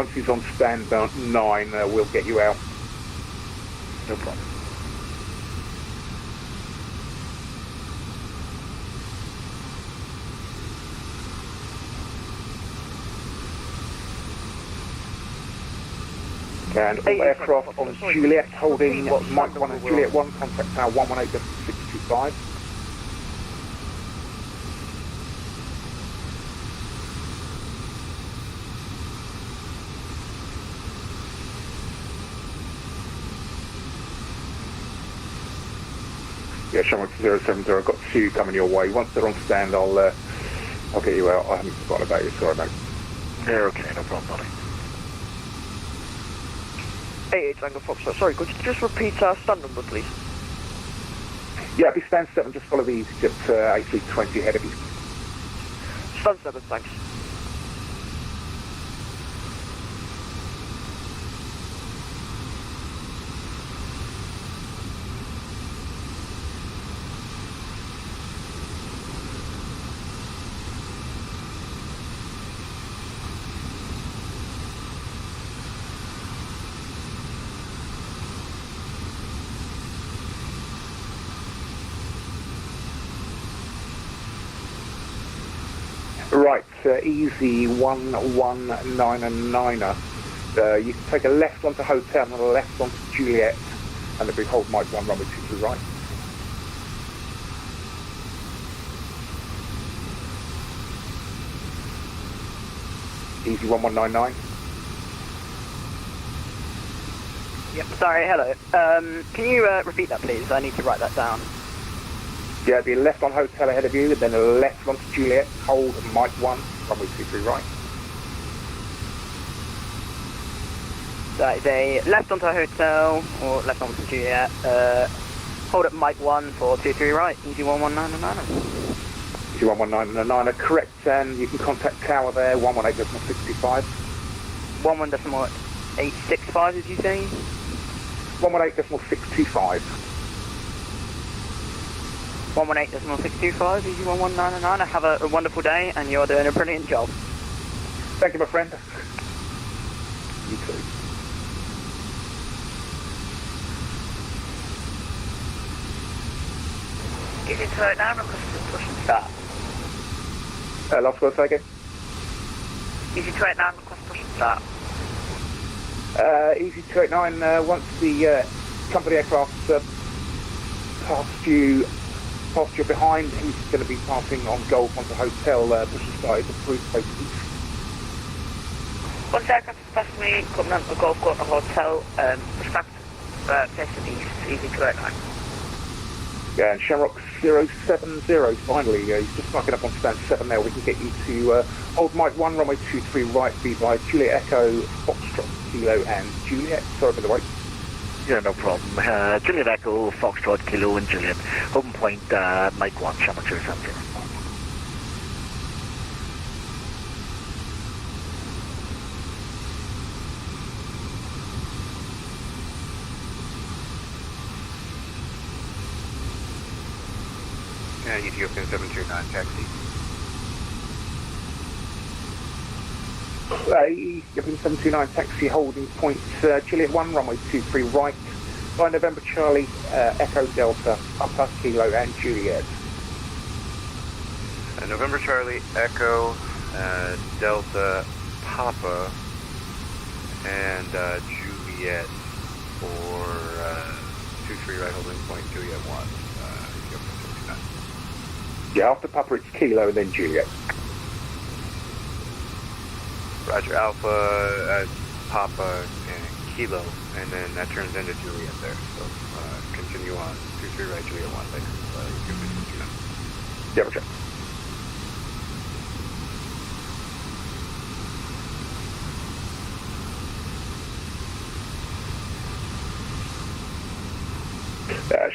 Once he's on stand 9, we'll get you out. No problem. And all aircraft on Juliet holding Mike 1 and Juliet 1, contact tower 118.625. Yeah, Shamrock 070, I've got 2 coming your way. Once they're on stand, I'll get you out. I haven't forgotten about you, sorry mate. They're okay, no problem, buddy. 88 Tango Foxtrot, sorry, could you just repeat stand number, please? Yeah, it'll be stand 7, just follow the EasyJet A320 ahead of you. Stand 7, thanks. Right, easy 119er. You can take a left onto Hotel and a left onto Juliet, and if we hold Mike 1 runway 2 right. Easy 1199. Yep, sorry, hello. Can you repeat that, please? I need to write that down. Yeah, it'll be left on Hotel ahead of you, then a left onto Juliet, hold Mike 1, runway 23 right. So it's a left onto Hotel, or left onto Juliet, hold up Mike 1 for 23 right, easy 119 Easy 119 correct, and you can contact tower there, 118.65. 11.865, did you say? 118.625. 118.625, easy 1199. Have a wonderful day, and you're doing a brilliant job. Thank you, my friend. You too. Easy 289, requesting push and start. Last word, take it. Easy 289, request push and start. Easy 289, once the company aircraft past you behind, he's going to be passing on Golf onto Hotel, push and start, approved face east. Once aircraft is past me, coming on to Golf, go to Hotel, push back facing east, easy 289. Yeah, and Shamrock 070, finally, he's just knocking up on stand 7 now. We can get you to Old Mike 1, runway 23 right, be by Juliet Echo, Foxtrot, Kilo and Juliet. Sorry for the wait. Yeah, no problem. Juliet Echo, Foxtrot, Kilo and Juliet. Home point, Mike 1, Shamrock 070. Ethiopian 729 taxi. Ethiopian 729 taxi holding point Juliet 1, runway 23 right, by November Charlie, Echo Delta, Papa, Kilo and Juliet. November Charlie, Echo, Delta, Papa, and Juliet for 23 right holding point Juliet 1. Yeah, after Papa it's Kilo and then Juliet. Roger, Alpha, Papa, and Kilo, and then that turns into Juliet there. So continue on, 23 right, Juliet 1, thanks. Yeah, Roger.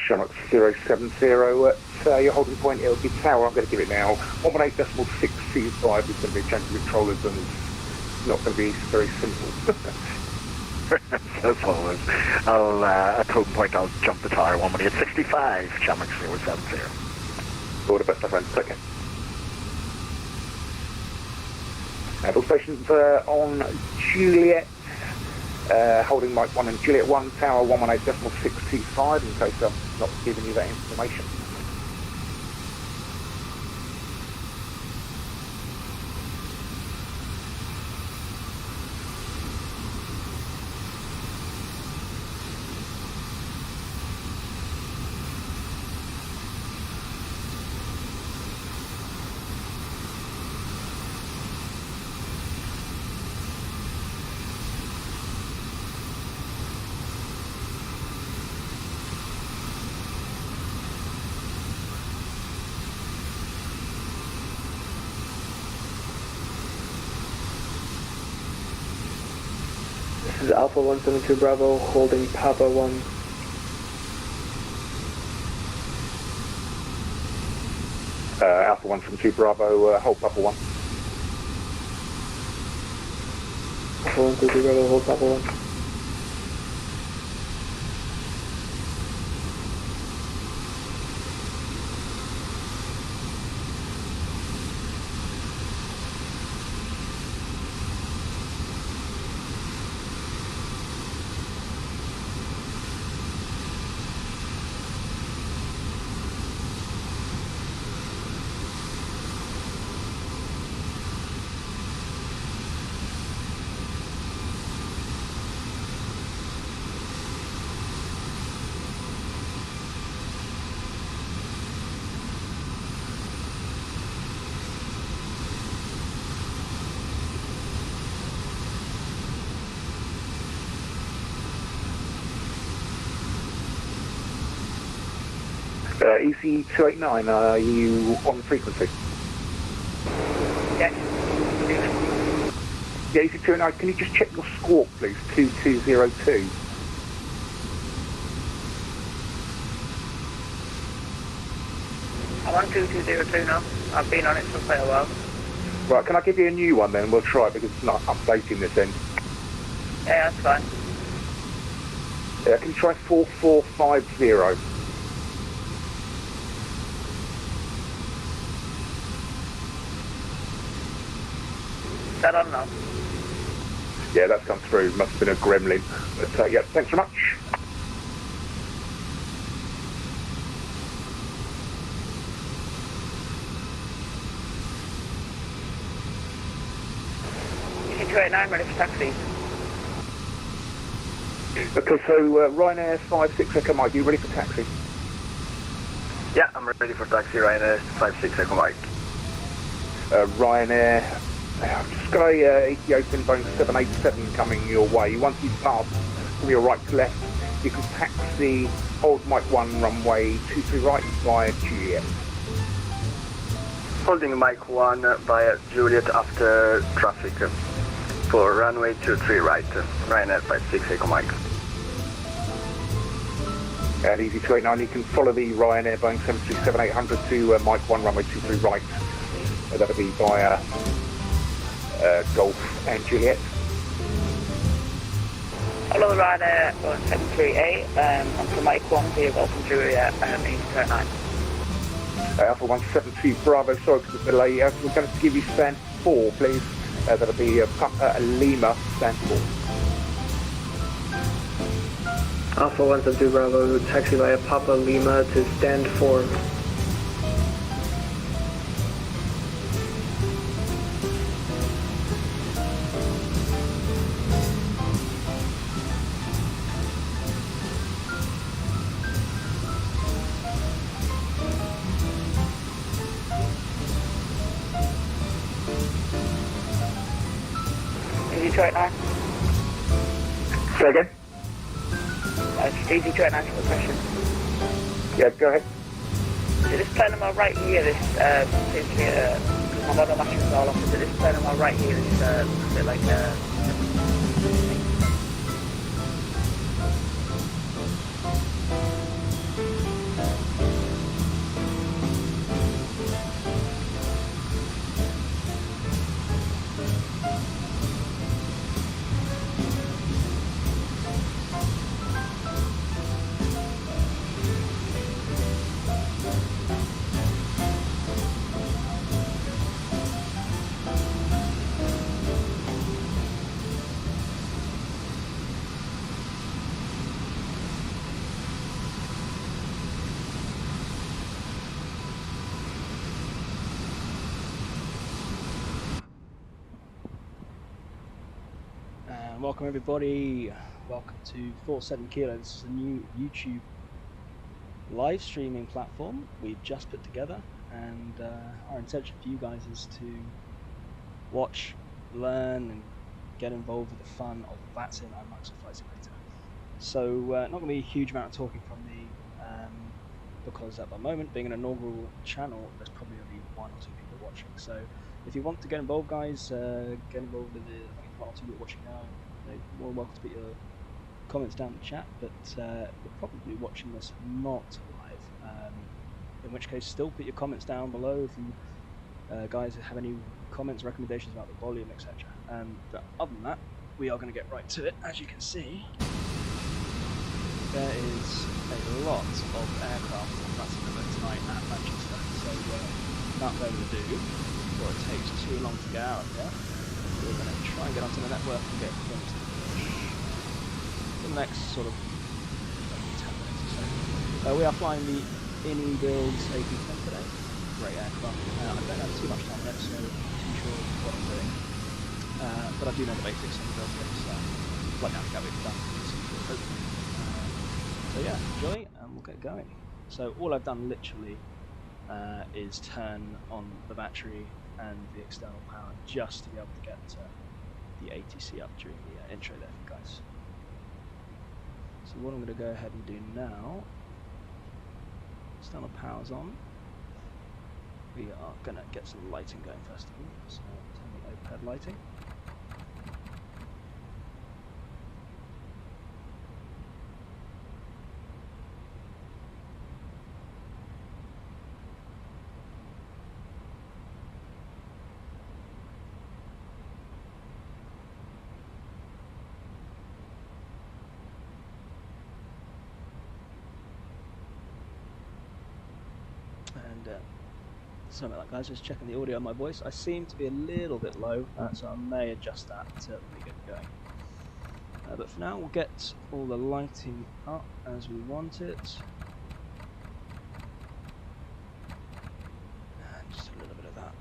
Shamrock 070 at your holding point, it'll be tower, I'm going to give it now, 118.625 is going to be a change of controllers and it's not going to be very simple. As always, at home point I'll jump the tower 118.65, Shamrock 070. All the best, my friend, take care. All stations on Juliet, holding Mike 1 and Juliet 1, tower 118.625, in case I'm not giving you that information. This is Alpha 172 Bravo, holding Papa 1. Alpha 172 Bravo, hold Papa 1. Alpha 172 Bravo, hold Papa 1. EC289, are you on frequency? Yes. Yeah, EC289, can you just check your squawk, please? 2202. I'm on 2202 now. I've been on it for quite a while. Right, can I give you a new one then? We'll try it because it's not updating this end. Yeah, that's fine. Yeah, can you try 4450? Is that on now? Yeah, that's come through. Must have been a gremlin. But yeah, thanks very much. EC289 ready for taxi. Okay, so Ryanair 56 Echo Mike, you ready for taxi? Yeah, I'm ready for taxi, Ryanair 56 Echo Mike. Ryanair, I've just got a Ethiopian Boeing 787 coming your way. Once you pass from your right to left, you can taxi Old Mike 1 runway 23 right via Juliet. Holding Mike 1 via Juliet after traffic for runway 23 right, Ryanair 56 Echo Mike. At EC289, you can follow the Ryanair Boeing 737-800 to Mike 1 runway 23 right. That'll be via Golf and Juliet. Follow the Ryanair 738 onto Mike 1 via Golf and Juliet EC289. Alpha 172 Bravo, sorry for the delay. We're going to give you stand 4, please. That'll be Papa Lima stand 4. Alpha 172 Bravo, taxi via Papa Lima to stand 4. EC289. Say again? EC289 for the question. Yeah, go ahead. Is it this plane on my right here? This seems to be my model matches all off. Is it this plane on my right here? This a bit like And welcome everybody, welcome to 47 Kilo. This is a new YouTube live streaming platform we've just put together, and our intention for you guys is to watch, learn and get involved with the fun of VATSIM and Microsoft Flight Simulator. So not going to be a huge amount of talking from me, because at the moment, being an inaugural channel, there's probably only 1 or 2 people watching. So if you want to get involved, guys, get involved with the, I think it's 1 or 2 people watching now. You're more welcome to put your comments down in the chat, but you're probably watching this not live, in which case still put your comments down below if you guys have any comments, recommendations about the volume, etc. But other than that, we are going to get right to it. As you can see, there is a lot of aircraft on VATSIM tonight at Manchester, so without further ado, before it takes too long to get out of here, we're going to try and get onto the network and get things for the next sort of 10 minutes or so. We are flying the iniBuilds A310 today. Great aircraft. I don't have too much time yet, so I'm not too sure what I'm doing. But I do know the basics on the build kit, so flight down to Gatwick done. So yeah, enjoy and we'll get going. So all I've done literally is turn on the battery and the external power just to be able to get the ATC up during the intro there for you guys. So what I'm going to go ahead and do now, external power's on. We are going to get some lighting going first of all, so turn the overhead lighting. Sorry about that, guys, just checking the audio on my voice. I seem to be a little bit low, so I may adjust that to really get going. But for now, we'll get all the lighting up as we want it. And just a little bit of that.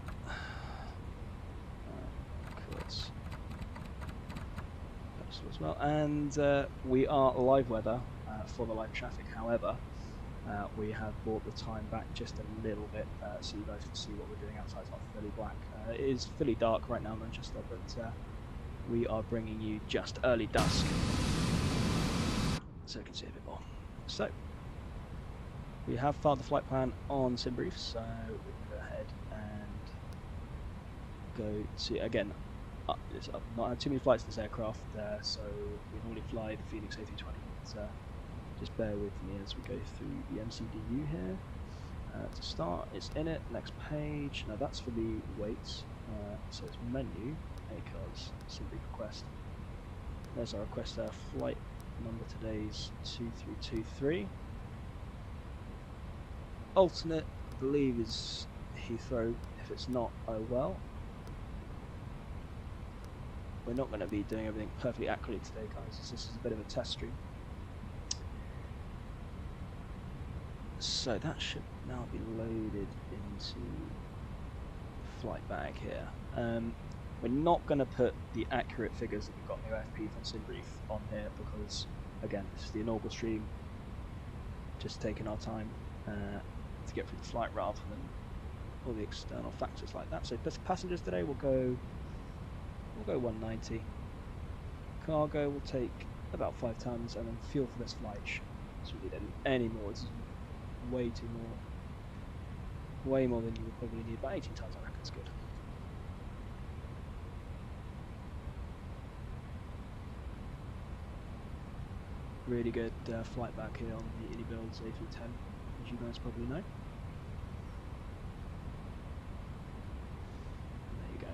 Cool. As well. And we are live weather for the live traffic. However, we have brought the time back just a little bit so you guys can see what we're doing outside. It's not fully black. It is fully dark right now in Manchester, but we are bringing you just early dusk so you can see a bit more. So we have filed the flight plan on SimBrief, so we can go ahead and go to, again, I've not had too many flights in this aircraft, so we normally fly the Phoenix A320. But, just bear with me as we go through the MCDU here. To start, it's in it, next page. Now that's for the weights, so it's menu, ACARS, SimBrief request. There's our request there, flight number today's 2323. Alternate, I believe, is Heathrow. If it's not, oh well. We're not going to be doing everything perfectly accurately today, guys. This is a bit of a test stream. So that should now be loaded into the flight bag here. We're not going to put the accurate figures that we've got in the OFP from SimBrief on here because, again, this is the inaugural stream. Just taking our time to get through the flight rather than all the external factors like that. So passengers today will go 190. Cargo will take about 5 tons, and then fuel for this flight shouldn't need any more. It's way more than you would probably need. About 18 tons, I reckon, is good. Really good flight back here on the iniBuilds A310, as you guys probably know. There you go.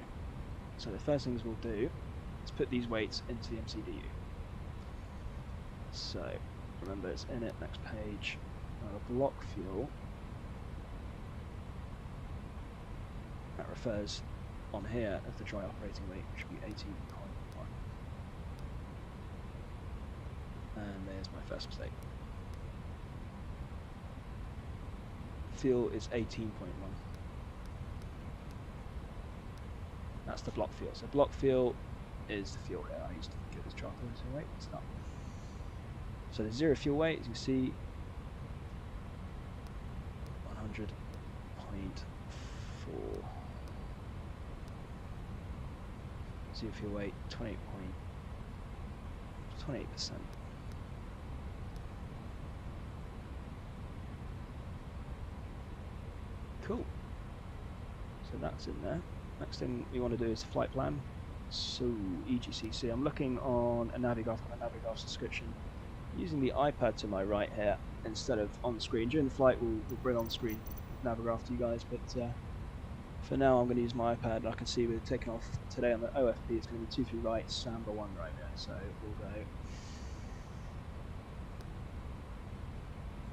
So the first things we'll do is put these weights into the MCDU. So remember, it's in it, next page. The block fuel, that refers on here as the dry operating weight, which will be 18.1. And there's my first mistake. Fuel is 18.1. That's the block fuel. So block fuel is the fuel here. I used to think it Let's try fuel weight. Stop. So there's 0 fuel weight, as you can see. 100.4. 0 fuel weight, 28%. Cool. So that's in there. Next thing we want to do is flight plan. So EGCC. I'm looking on a Navigraph subscription, using the iPad to my right here instead of on screen. During the flight, we'll bring on screen Navigraph to you guys, but for now I'm going to use my iPad. I can see we're taking off today on the OFP. It's going to be 23 right, Samba 1 right there. So we'll go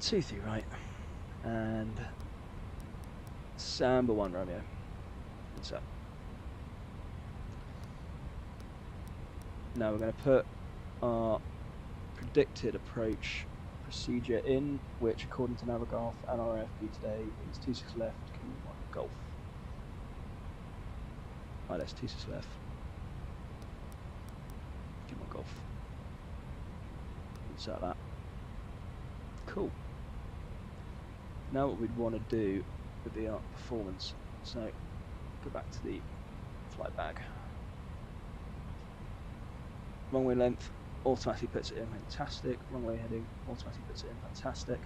23 right and Samba 1 Romeo. What's up? Now we're going to put our predicted approach procedure in, which according to Navigraph and our FB today is 26 left, Q1 Golf. Right, that's 26 left, Q1 Golf. Insert that. Cool. Now what we'd want to do would be our performance. So go back to the flight bag. Runway length, automatically puts it in, fantastic. Runway heading, automatically puts it in, fantastic.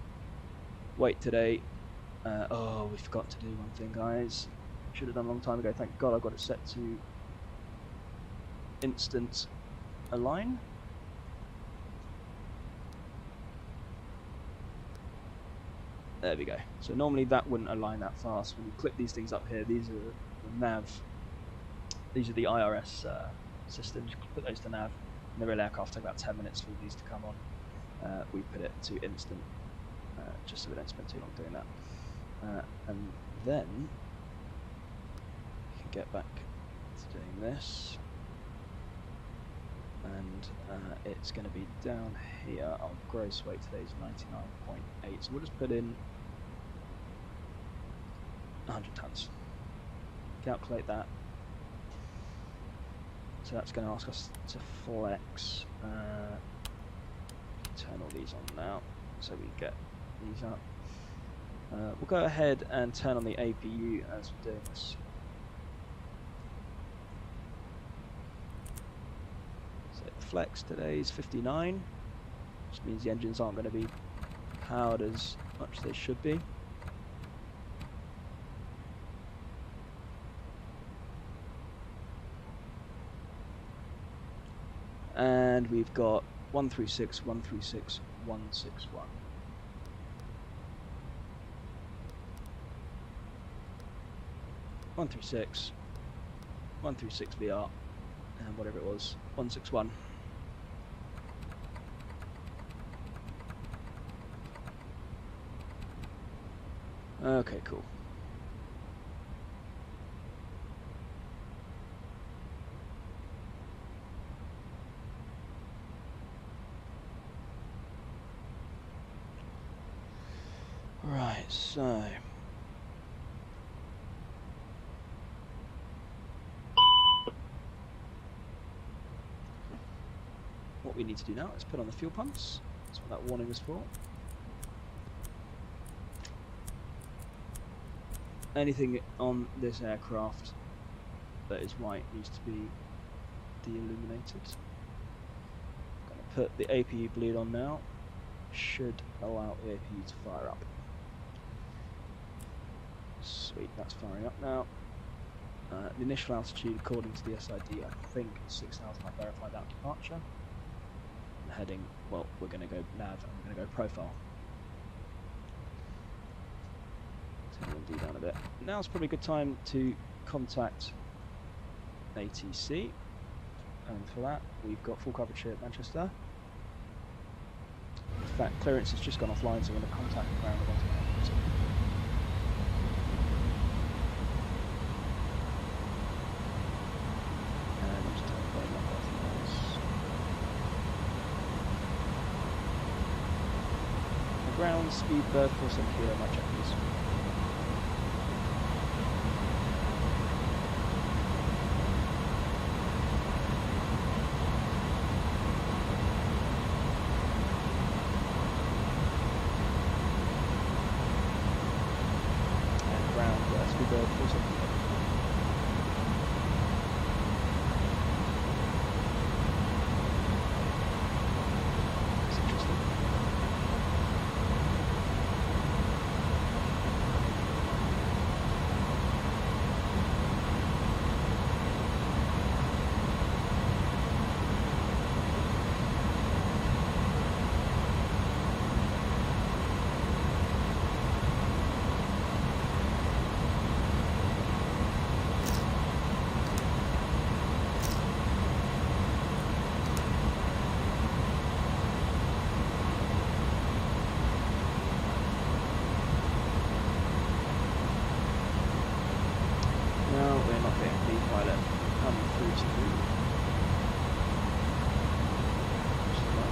Weight today, oh, we forgot to do one thing, guys. Should have done a long time ago. Thank God I got it set to instant align. There we go. So normally that wouldn't align that fast. When you click these things up here, these are the nav. These are the IRS systems. You can put those to nav. In the real aircraft, take about 10 minutes for these to come on. We put it to instant, just so we don't spend too long doing that. And then we can get back to doing this. And it's going to be down here. Our gross weight today is 99.8. So we'll just put in 100 tons. Calculate that. So that's going to ask us to flex. Turn all these on now, so we get these up. We'll go ahead and turn on the APU as we're doing this. So flex today is 59, which means the engines aren't going to be powered as much as they should be. And we've got 136, 136, 161. One 136 VR, and whatever it was, 161. Okay, cool. Right, so what we need to do now is put on the fuel pumps. That's what that warning is for. Anything on this aircraft that is white needs to be de-illuminated. I'm going to put the APU bleed on now. Should allow the APU to fire up. Sweet, that's firing up now. The initial altitude, according to the SID, I think is 6,000. I verified that departure. And heading, well, we're going to go nav and we're going to go profile. Turn LMD down a bit. Now's probably a good time to contact ATC. And for that, we've got full coverage here at Manchester. In fact, clearance has just gone offline, so we're going to contact the ground. Ground speed bird 47 kilo, my check please. Speedbird 47 Kilo. That's interesting.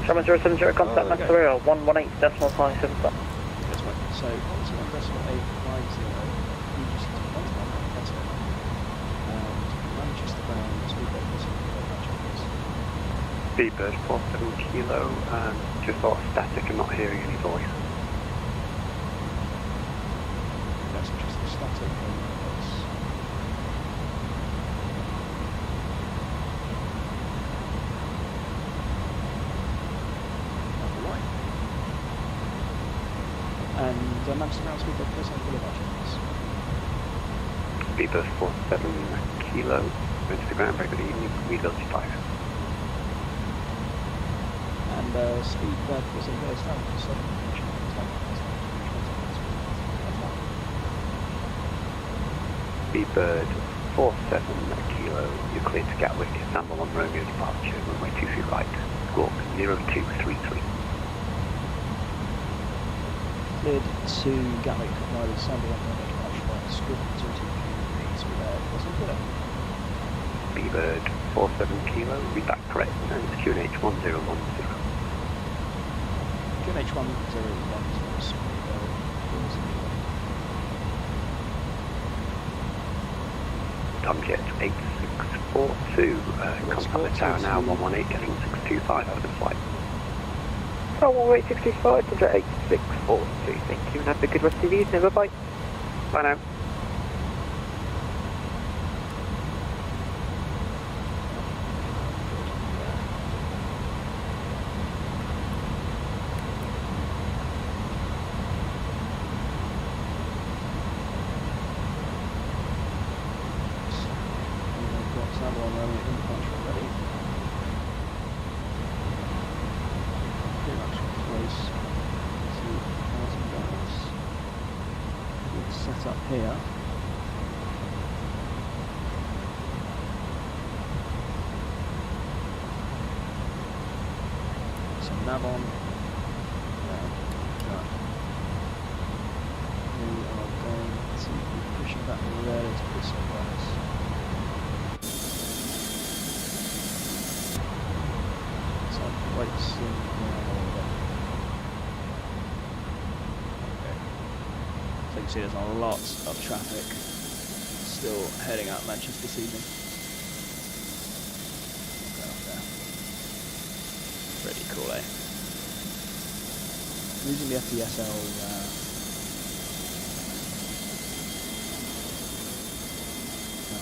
Sherman 070, contact Max okay. Rail 118.575. That's right. So 1.850 EGCC contact Gatwick and Manchester bound Speedbird 47 Kilo match. Speedbird 47 Kilo, just sort of static and not hearing any voice. That's interesting. Static and voice. Right. And Manchester bound Speedbird 47 Kilo match. Speedbird 47 Kilo, Instagram, very good evening, iniBuilds 5. And Speedbird 47 Kilo stand for 7. Speedbird 47 Kilo, you're cleared to Gatwick, Istanbul on Romeo departure, runway 23 right, squawk 0233. Cleared to Gatwick, Riley, Istanbul on Romeo departure right, squawk 0233 Speedbird 47 Kilo. Speedbird 47 Kilo, read that correct, and it's QNH 1010. QNH 1010 Speedbird 47 Kilo. Tomjet 8642, contact the tower now, 118, getting 625 out of the flight. Oh, 118.65, Tomjet 8642. Thank you, and have a good rest of the evening. Bye-bye. Bye now. Set up here. So nav on. We are going to be pushing back really to this place. So quite soon. So you can see there's a lot of traffic still heading out Manchester this evening. Go up there. Pretty cool, eh? Using the FPSL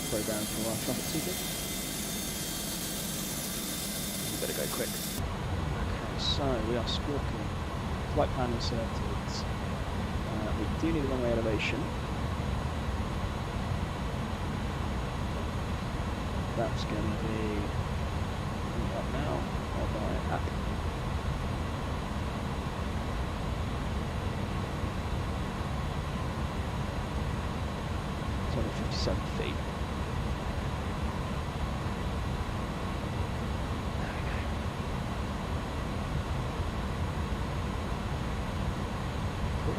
program for our traffic seeking. We better go quick. Okay, so we are squawking. Flight plan inserted. We do need a runway elevation. That's going to be up now or by app. It's only 57 feet.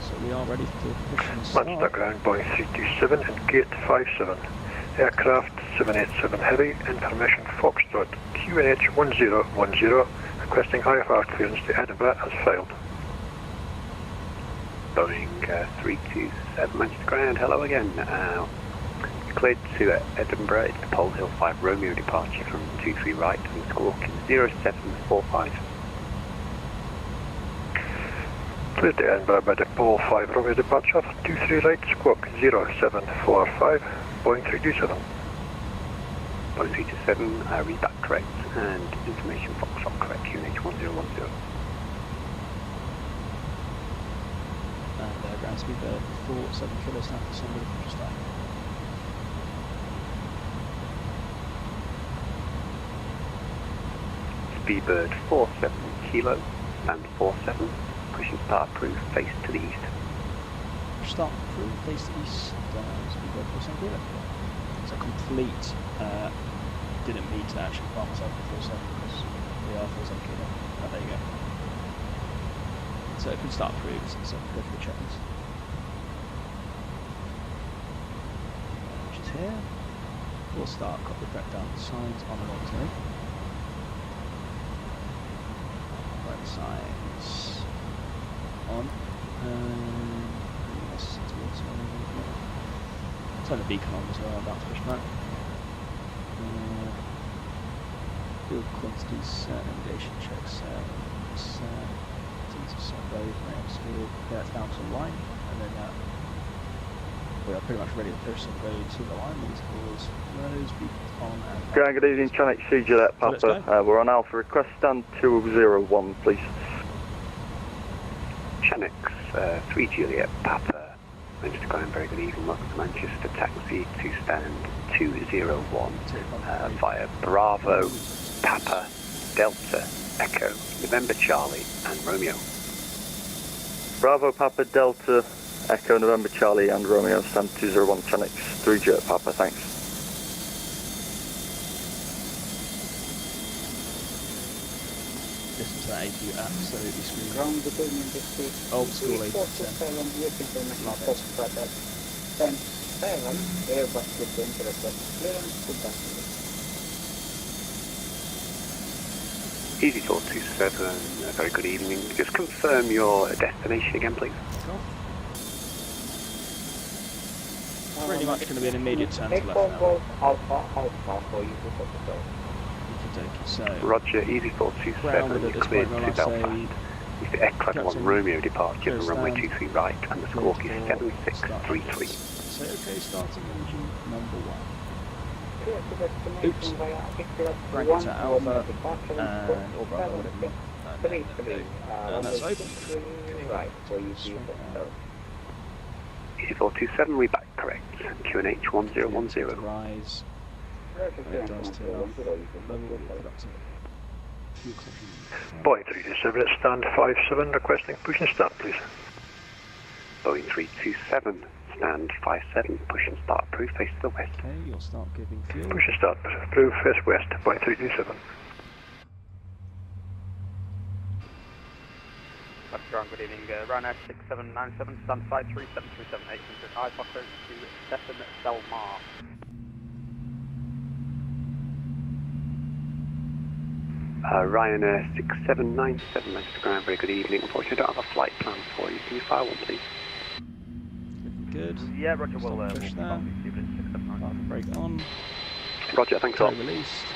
So we are ready to push and start. Manchester ground by 327 and gate 57. Aircraft 787 Heavy, information Foxtrot, QNH 1010, requesting IFR clearance to Edinburgh as filed. Boeing 327 Manchester ground, hello again. Cleared to Edinburgh, it's the Pole Hill 5 Romeo departure from 23 right and squawk 0745. Please to Edinburgh by Depot 5 runway departure, 23 right, squawk 0745, Boeing 327. Boeing 327, read back correct, and information Foxtrot correct, QNH 1010. And ground speed 47 kilos, now for Sunday, push start. Speedbird 47 kilo, stand 47, pushing start approved, face to the east. Push start approved, face to east, Speedbird 47 kilo. So complete, didn't mean to actually fly myself for 47 because we are 47 kilo. Oh, there you go. So push start approved, so go for the checkers. Which is here. Full start, got the correct down signs on the wrong side. Right signs on. Yes, turn the beacon on as well, I'm about to push back. Field quantities, navigation checks, that's down to the line, and then we are pretty much ready to push some road to the line. These calls, roads, beacons on, and Going, good evening, Channel XC, Gillette Papa. We're on Alpha, request stand 201, please. Channel 3 Juliet Papa, Manchester Ground, very good evening, welcome to Manchester, taxi to stand 201, via Bravo, Papa, Delta, Echo, November Charlie, and Romeo. Bravo, Papa, Delta, Echo, November, Charlie, and Romeo, stand 201, Channel 3 Jet Papa, thanks. distance to that APU absolutely screwed. Ground between the Old school A310. Airbus with the intercept clearance to passenger. Easy 427, very good evening. Just confirm your destination again, please. Pretty much going to be an immediate turn to left now. Alpha for you to put the door. So, Roger, Easy 427, you're cleared to Belfast. With the Aircraft 1 Romeo departure from runway 23 right, and the squawk is 7633. So, okay, starting engine number 1. Oops. Brackets at Alpha, or Bravo, whatever you want. And that's open. Right, where you see the Easy 427, we back correct. QNH 1010. Rise. It does turn off. Level production. Boeing 327 at stand 57, requesting push and start, please. Boeing 327, stand 57, push and start, approved, face to the west. Okay, you'll start giving fuel. Push and start, approved, face west, Boeing 327. Ground, good evening. Ryanair 6797, stand 53737, 800, I Foxtrot to Stefan Delmar. Ryanair 6797, Manchester Ground, very good evening. Unfortunately, I don't have a flight plan for you. Can you file one, please? Good. Yeah, Roger, we'll push there. Brake on. Roger, thanks all. Released.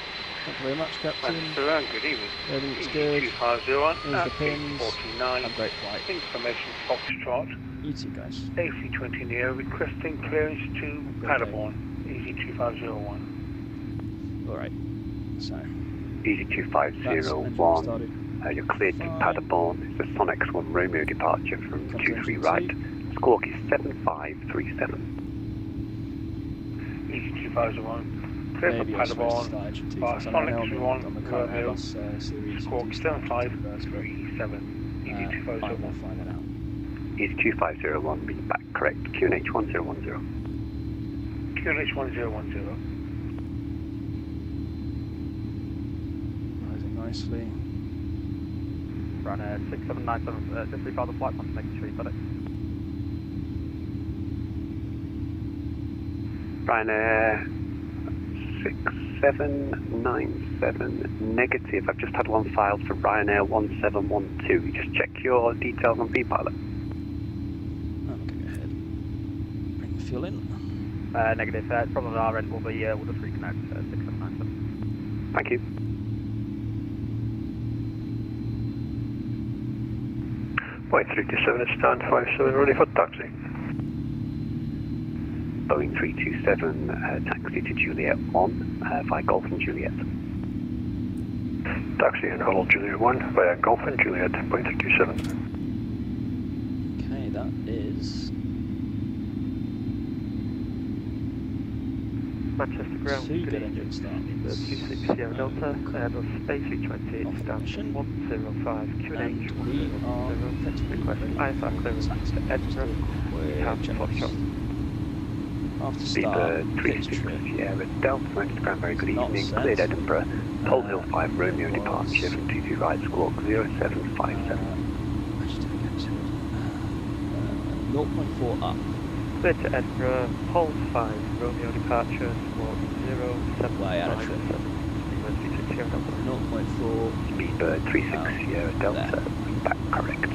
Thank you very much, Captain. Good evening. Everything's good. 2501 Here's the pins. 49. Have a great flight. Information Foxtrot. You too, guys. A320 Neo requesting clearance to Paderborn. Easy 2501. Alright. So. Easy 2501. You're cleared to Paderborn. It's the Sonex 1 Romeo departure from 23 right. Squawk is 7537. Easy 2001. Clear for Paderborn. By Sonex 1 Romeo. Squawk 7537. Easy 2001. Find that out. Easy 2501. Read back correct. QNH 1010. QNH 1010. Nicely. Ryanair 6797, just recall the flight plan, making sure you got it. Ryanair 6797, negative. I've just had one filed for Ryanair 1712. You just check your details on VPilot. I'm going to go ahead. Bring the fuel in. Negative. It's probably on our end. We'll just reconnect 6797. Thank you. Point 327 at stand 57, ready for taxi. Boeing 327, taxi to Juliet 1 via Golf and Juliet. Taxi and hold Juliet 1 via Golf and Juliet, point 327. Okay, that is Manchester ground. two good engine starts. 26 Sierra Delta, Airbus A320, stand 105, QNH 100, request IFR clearance to Edinburgh, Papa Foxtrot. After Speedbird start, 36 Sierra Delta, Instagram, very good evening, set. cleared Edinburgh, Hold Hill 5 Romeo departure from 22 right squawk 0757. 0.4 up. Cleared to Edinburgh, Hold 5 Romeo departure, squawk 0757. Way out of trip. Speedbird 36 Sierra Delta. 0.4. Speedbird 36 Sierra Delta, back correct.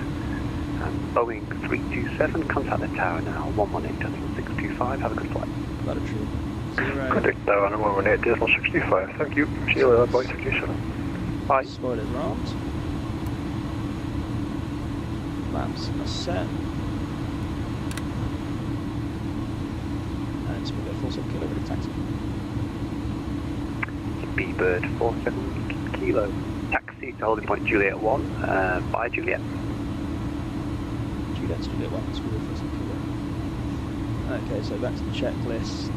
And Boeing 327, contact the tower now, 118.625, have a good flight. Got a trip. 0. Contact tower 118.625, thank you. See you later, Boeing 327. Bye. Spoilers armed. Lamps are set. And so we'll go 47 kilo with a taxi. Speedbird 47 kilo, taxi to holding point Juliet 1, via Juliet. Juliet's Juliet 1, so we'll go 47 kilo. Okay, so back to the checklist.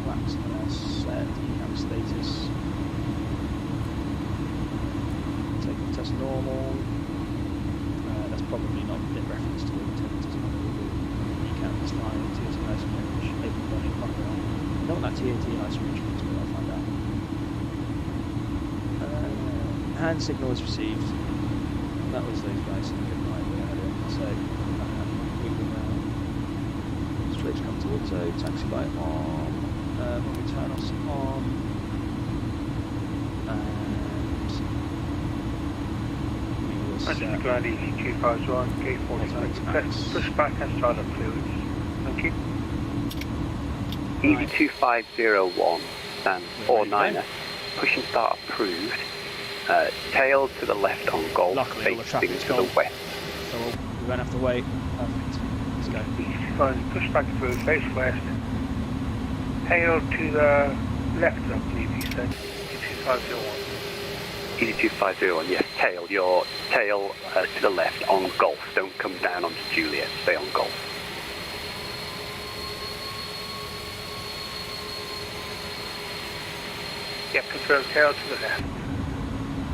Flaps are now set, cam status. Taking test normal. That's probably not in reference to the intent, isn't it? Recap this line, TNT nice range, open running, front round. I don't want that TNT nice range, but I'll find out. Hand signal is received. That was those guys in the good line earlier. So, we will Strix come to auto, taxi light on. When we turn us on, and we will set Ground easy 251, gate 49, push back and start up clearance. Thank you. Easy 2501, stand 49er, push and start approved, tail to the left on Golf, Luckily, all the facing traffic's to the gone. west. So we won't have to wait. Perfect. Let's go. Fine, push back through, face west. Tail to the left, I believe you said. 2501. Easy 2501, yes, tail, your tail to the left on Golf. Don't come down onto Juliet, stay on Golf. Yep, confirm tail to the left.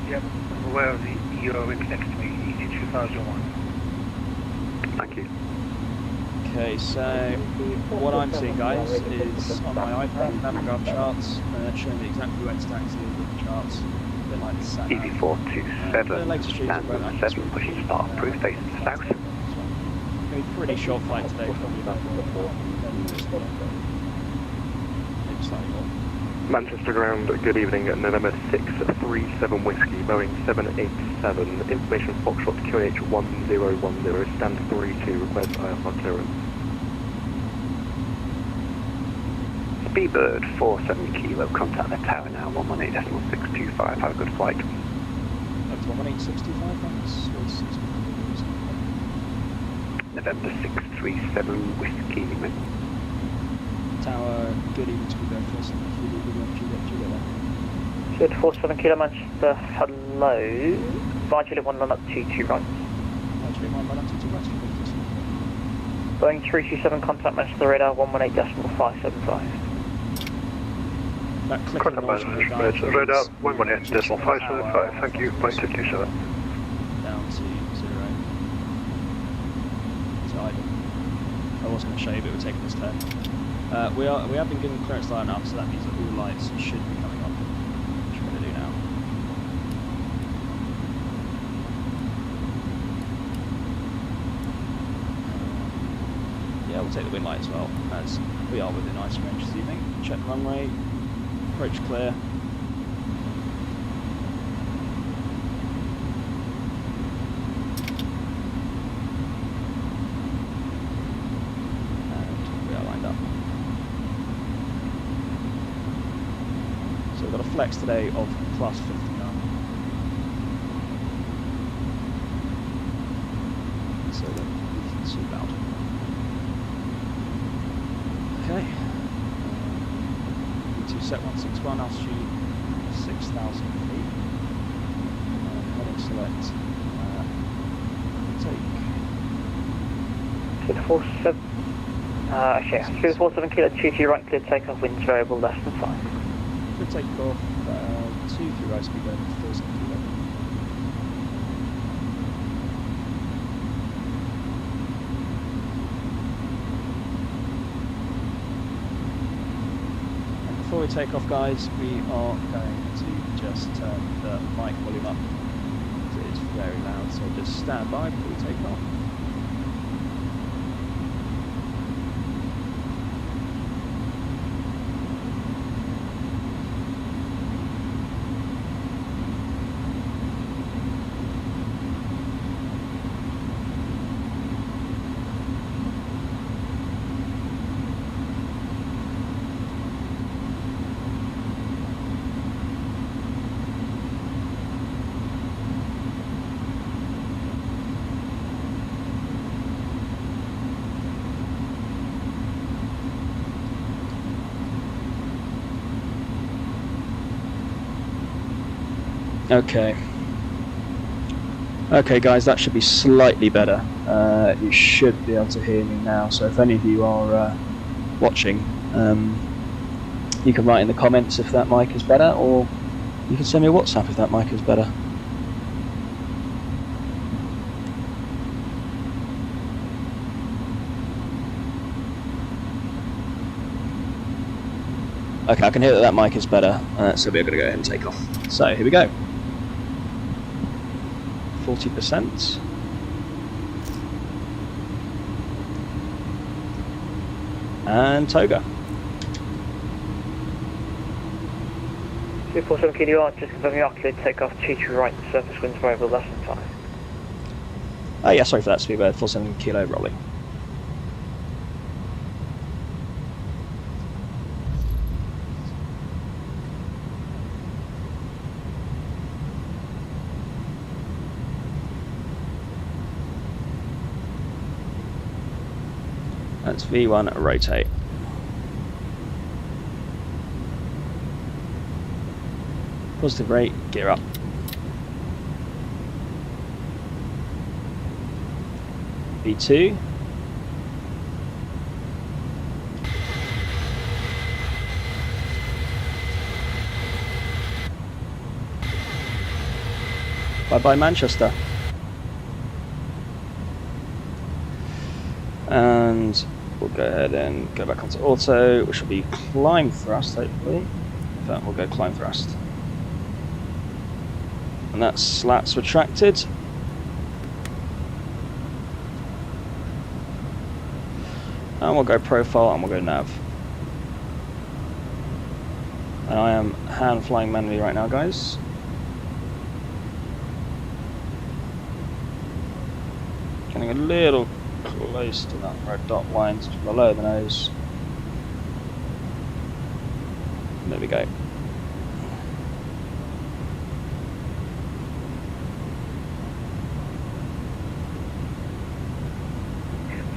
Yep, I'm aware of the Euro next to me, Easy 2001. Thank you. Okay, so what I'm seeing, guys, is on my iPad, Navigraph charts, showing the exact Fluence taxi with the charts, a bit like the sat nav. Easy 427, stand number 7, pushing start approved, facing south. It's going to be a pretty short flight today, probably about 4 maybe slightly more. Manchester ground, good evening, November 637 Whiskey, Boeing 787, information Foxtrot QNH 1010, stand 32, request IFR clearance. Speedbird 47 kilo, contact the tower now, 118.625, have a good flight. Up to 118.625, thanks. November 637 Whiskey, Tower, good evening to you there, 47 kilo, Juliet. Good, 47 kilo Manchester, hello. Via Juliet 1 line up 22 right. Juliet 1 line up 22 right. Boeing 327, contact Manchester radar 118.575. That Correct number, radar 118.575, thank you, point 57. Down to 0. It's idle. I was going to show you, but we're taking this turn. We have been given clearance line up, so that means that all lights should be coming on, which we're going to do now. Yeah, we'll take the wind light as well, as we are within ice range this evening. Check runway, approach clear. And we are lined up. So we've got a flex today of plus 50 knots. 1 set 161, altitude 6,000 feet. Heading select. Take. Speed 47. Okay, speed 47 kilo, 23 right, clear takeoff, winds variable less than 5. Clear takeoff, 23 right, speed over 47 kilo. Before we take off, guys, we are going to just turn the mic volume up because it is very loud, so just stand by before we take off. Okay. Okay, guys, that should be slightly better. You should be able to hear me now. So if any of you are watching, you can write in the comments if that mic is better, or you can send me a WhatsApp if that mic is better. Okay, I can hear that that mic is better, so we're going to go ahead and take off. So here we go. 40%. And toga. 247 kilo, just confirming you are clear to take off, 23 right, surface winds variable less than 5. Oh yeah, sorry for that, Speedbird, 47 kilo rolling. That's V1 rotate. Positive rate, gear up. V2. Bye bye Manchester. And we'll go ahead and go back onto auto, which will be climb thrust, hopefully. In fact, we'll go climb thrust. And that's slats retracted. And we'll go profile and we'll go nav. And I am hand flying manually right now, guys. Getting a little close to that red dot line just below the nose. There we go.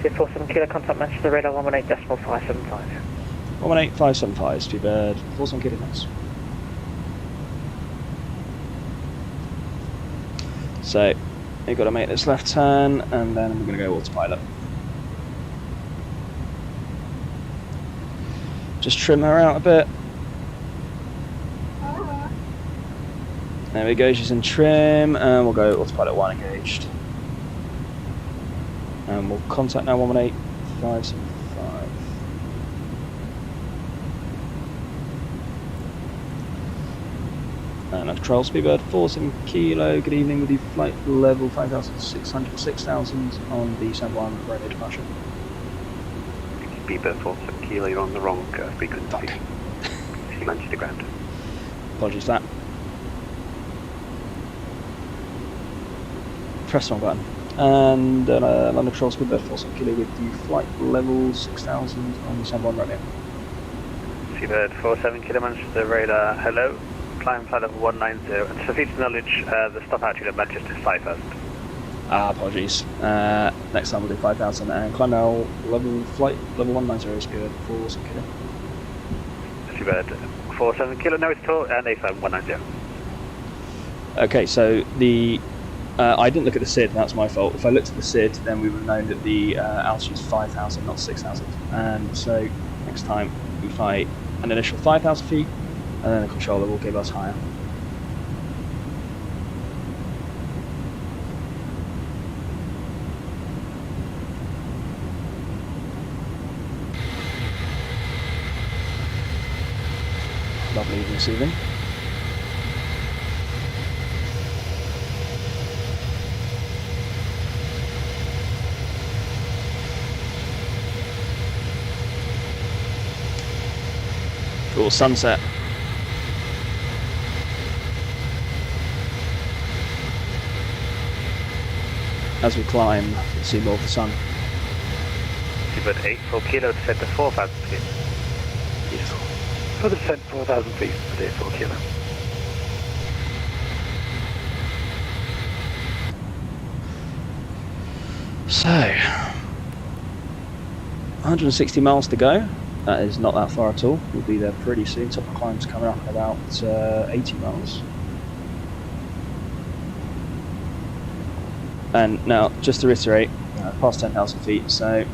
Speed 47 kilo, contact Manchester radar 118.575. 118.575, Speedbird, 47 kilo, thanks. So, you've got to make this left turn, and then we're going to go autopilot. Just trim her out a bit. There we go, she's in trim, and we'll go autopilot 1 engaged. And we'll contact now 118.575. And our control Speedbird, 47 kilo, good evening with you, flight level 5,600, 6,000 on the 71 runway departure. Speedbird 47 kilo, you're on the wrong frequency. See Manchester ground. Apologies for that. Press the wrong button. And London control Speedbird 47 kilo with you, flight level 6,000 on the 71 runway. Speedbird 47 kilo, Manchester radar, hello. Climb flight level 190, and to feed knowledge, the stop altitude at Manchester 5,000. Apologies. Next time we'll do 5,000 and climb now flight level 190 Speedbird 47 kilo. Speedbird 47 Kilo, no, it's tall, and A7 190. Okay, so the I didn't look at the SID, that's my fault. If I looked at the SID, then we would have known that the altitude is 5,000, not 6,000. And so next time we fly an initial 5,000 feet, and then the controller will give us higher. Lovely evening this evening. Cool sunset. As we climb, we see more of the sun. Seabird 84 Kilo, descent to 4,000 feet. Beautiful. Further descent 4,000 feet at 84 Kilo. So, 160 miles to go. That is not that far at all. We'll be there pretty soon. Top of climb's coming up in about 80 miles. And now, just to reiterate, past 10,000 feet, so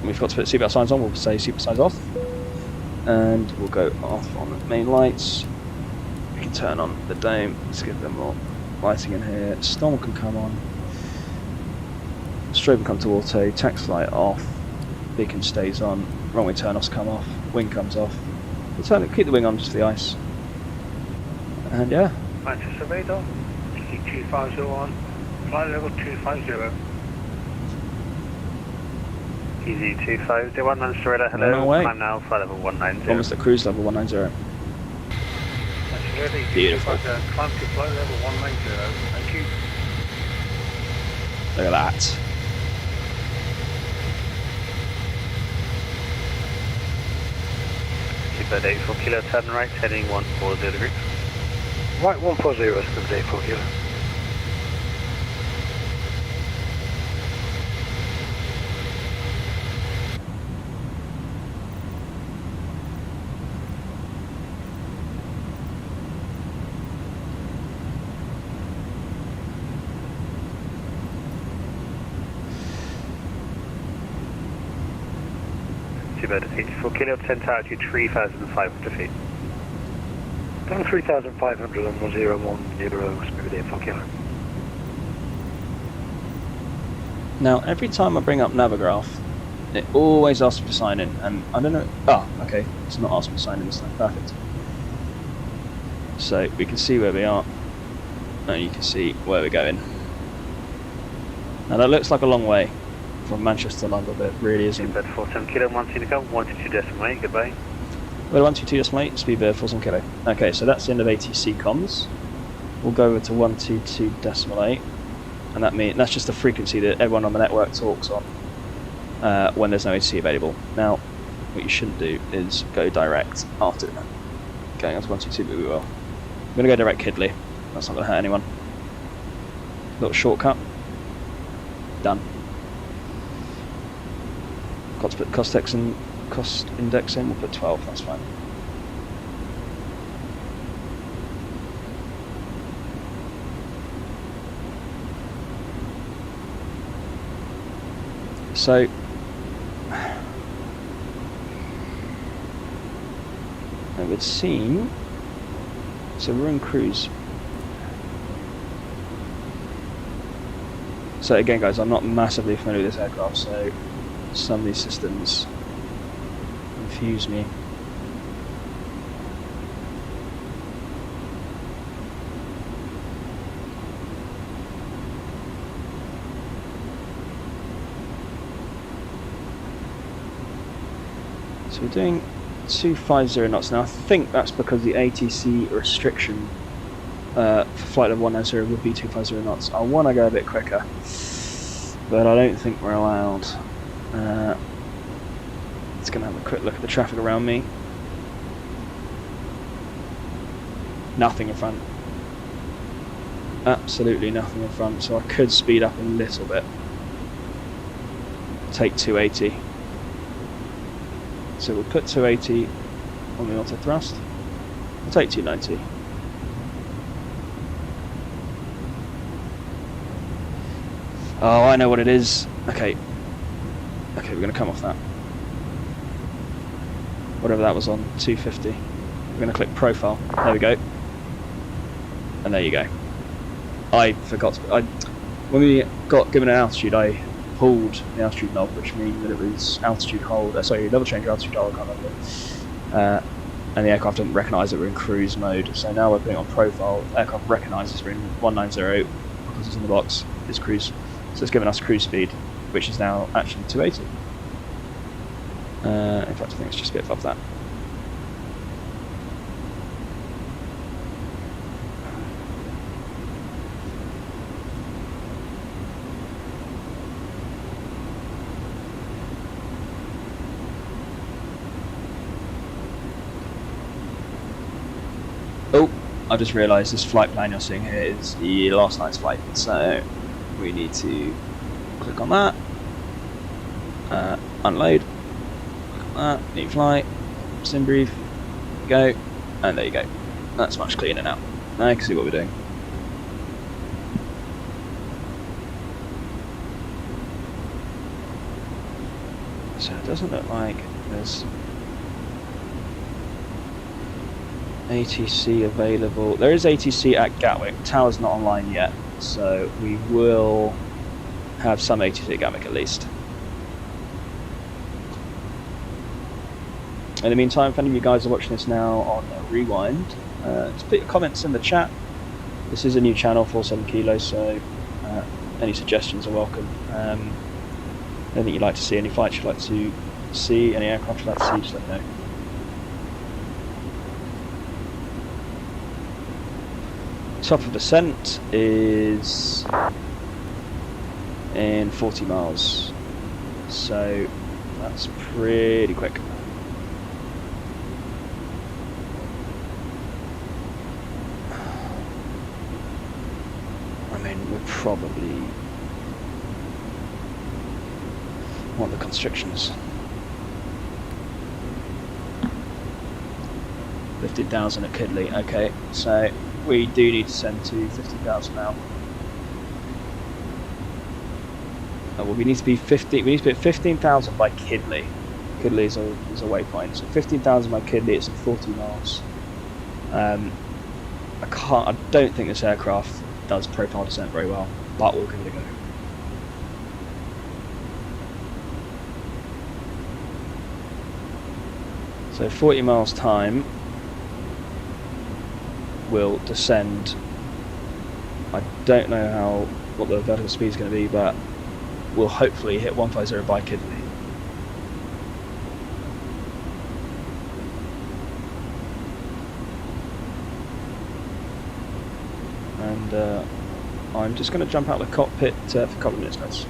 we've got to put seatbelt signs on. We'll say seatbelt signs off. And we'll go off on the main lights. We can turn on the dome. Let's give them more lighting in here. Storm can come on. Strobe can come to auto. Tax light off. Beacon stays on. Runway turn-offs come off. Wing comes off. We'll turn it, keep the wing on just for the ice. And yeah. Manchester radar. EG2501. Flight level 250. Easy 2501, Manchester radar, hello. I'm now flight level 190. Almost at cruise level 190. Beautiful. Climb to flight level 190. Thank you. Look at that. Seabird 84 Kilo, turn right, heading 140 degrees. Right 140, Seabird 84 Kilo. Seabird 84 Kilo, descent altitude 3,500 feet. Down 3,500 on 1010, Seabird 84 Kilo. Now, every time I bring up Navigraph, it always asks me to sign in, and I don't know. Oh, okay, it's not asking me to sign in this time. Perfect. So we can see where we are, and you can see where we're going. Now that looks like a long way from Manchester to London, but it really isn't. Seabird 47 Kilo, 1 Kilo, 122.8, goodbye. Well, 122.8, speedbird 47 Kilo. Okay, so that's the end of ATC comms. We'll go over to 122.8, and that's just the frequency that everyone on the network talks on when there's no ATC available. Now, what you shouldn't do is go direct after going on to 122, but we will. I'm going to go direct Kidley. That's not going to hurt anyone. Little shortcut. Done. Got to put cost index in, we'll put 12, that's fine. So it would seem, so we're in cruise. So again guys, I'm not massively familiar with this aircraft, so some of these systems confuse me. So we're doing 250 knots now. I think that's because the ATC restriction for flight level 190 would be 250 knots. I want to go a bit quicker, but I don't think we're allowed. It's going to have a quick look at the traffic around me. Nothing in front. Absolutely nothing in front, so I could speed up a little bit. Take 280. So we'll put 280 on the auto thrust. I'll take 290. Oh, I know what it is. Okay. Okay, we're going to come off that. Whatever that was on, 250. We're going to click profile. There we go. And there you go. I forgot to... when we got given an altitude, I pulled the altitude knob, which means that it was altitude hold... sorry, level change altitude hold, I can't remember. And the aircraft didn't recognise that we're in cruise mode. So now we're putting it on profile. The aircraft recognises we're in 190 because it's in the box. It's cruise. So it's given us cruise speed, which is now actually 280. In fact, I think it's just a bit above that. Oh, I just realised this flight plan you're seeing here is the last night's flight, so we need to click on that, unload, click on that, new flight, sim brief, go, and there you go. That's much cleaner now. Now you can see what we're doing. So it doesn't look like there's ATC available. There is ATC at Gatwick. Tower's not online yet, so we will have some ATC at Gatwick at least. In the meantime, if any of you guys are watching this now on Rewind, just put your comments in the chat. This is a new channel, 47 kilos, so any suggestions are welcome. Anything you'd like to see, any flights you'd like to see, any aircraft you'd like to see, just let me know. Top of descent is in 40 miles, so that's pretty quick. I mean, we're probably what are the constrictions? 50,000 at Kidley. Okay, so we do need to send to 50,000 now. Well, we need to be 50. We need to be at 15,000 by Kidley. Kidley is a waypoint. So 15,000 by Kidley. It's in 40 miles. I don't think this aircraft does profile descent very well, but we'll give it a go. So 40 miles time. Will descend. I don't know what the vertical speed is going to be, but we'll hopefully hit 150 by Kidley. And I'm just going to jump out of the cockpit for a couple of minutes, guys.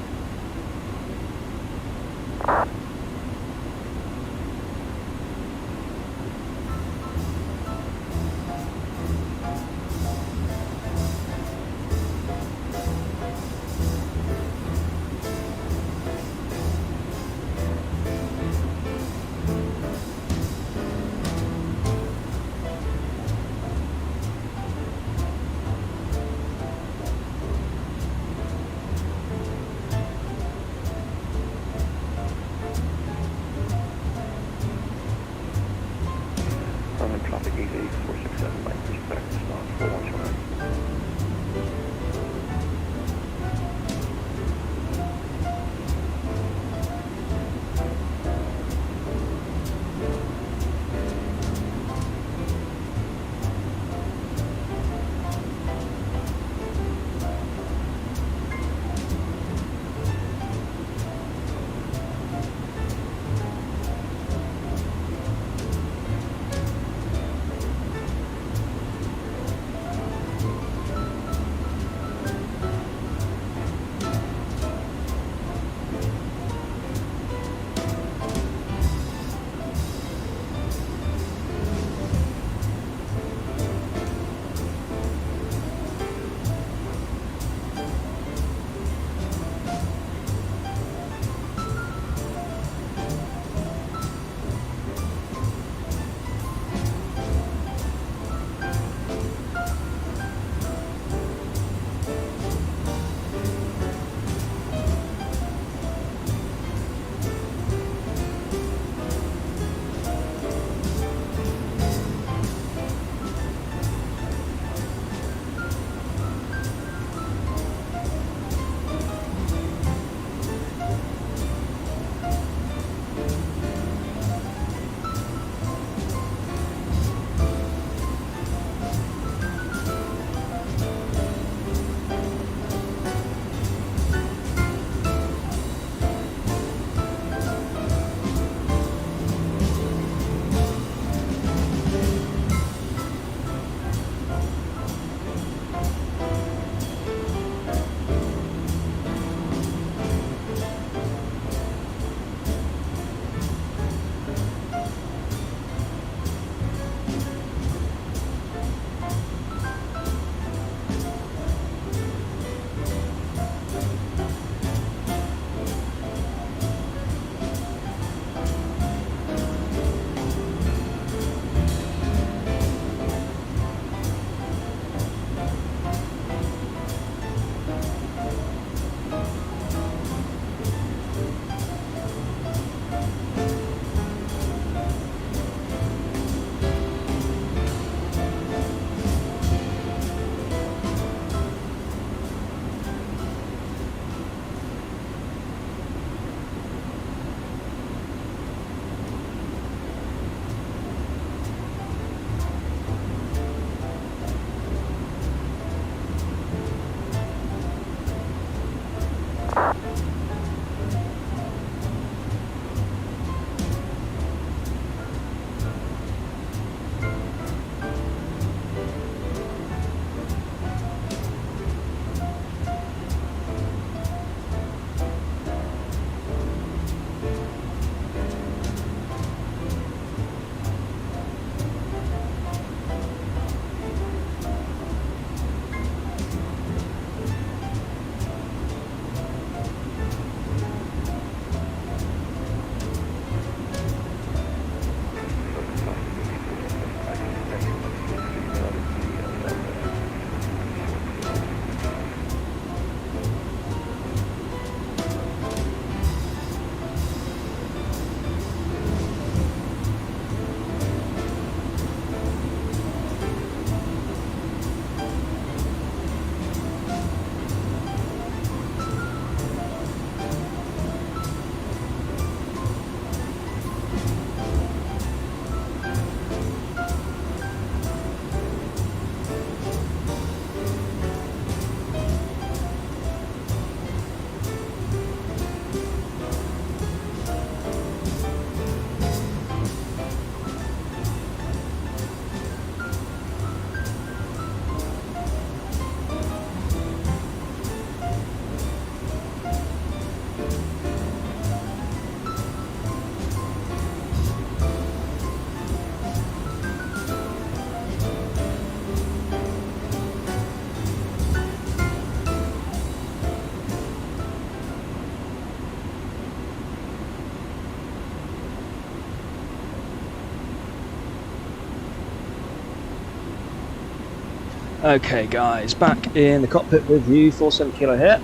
Okay guys, back in the cockpit with you, 47 Kilo here.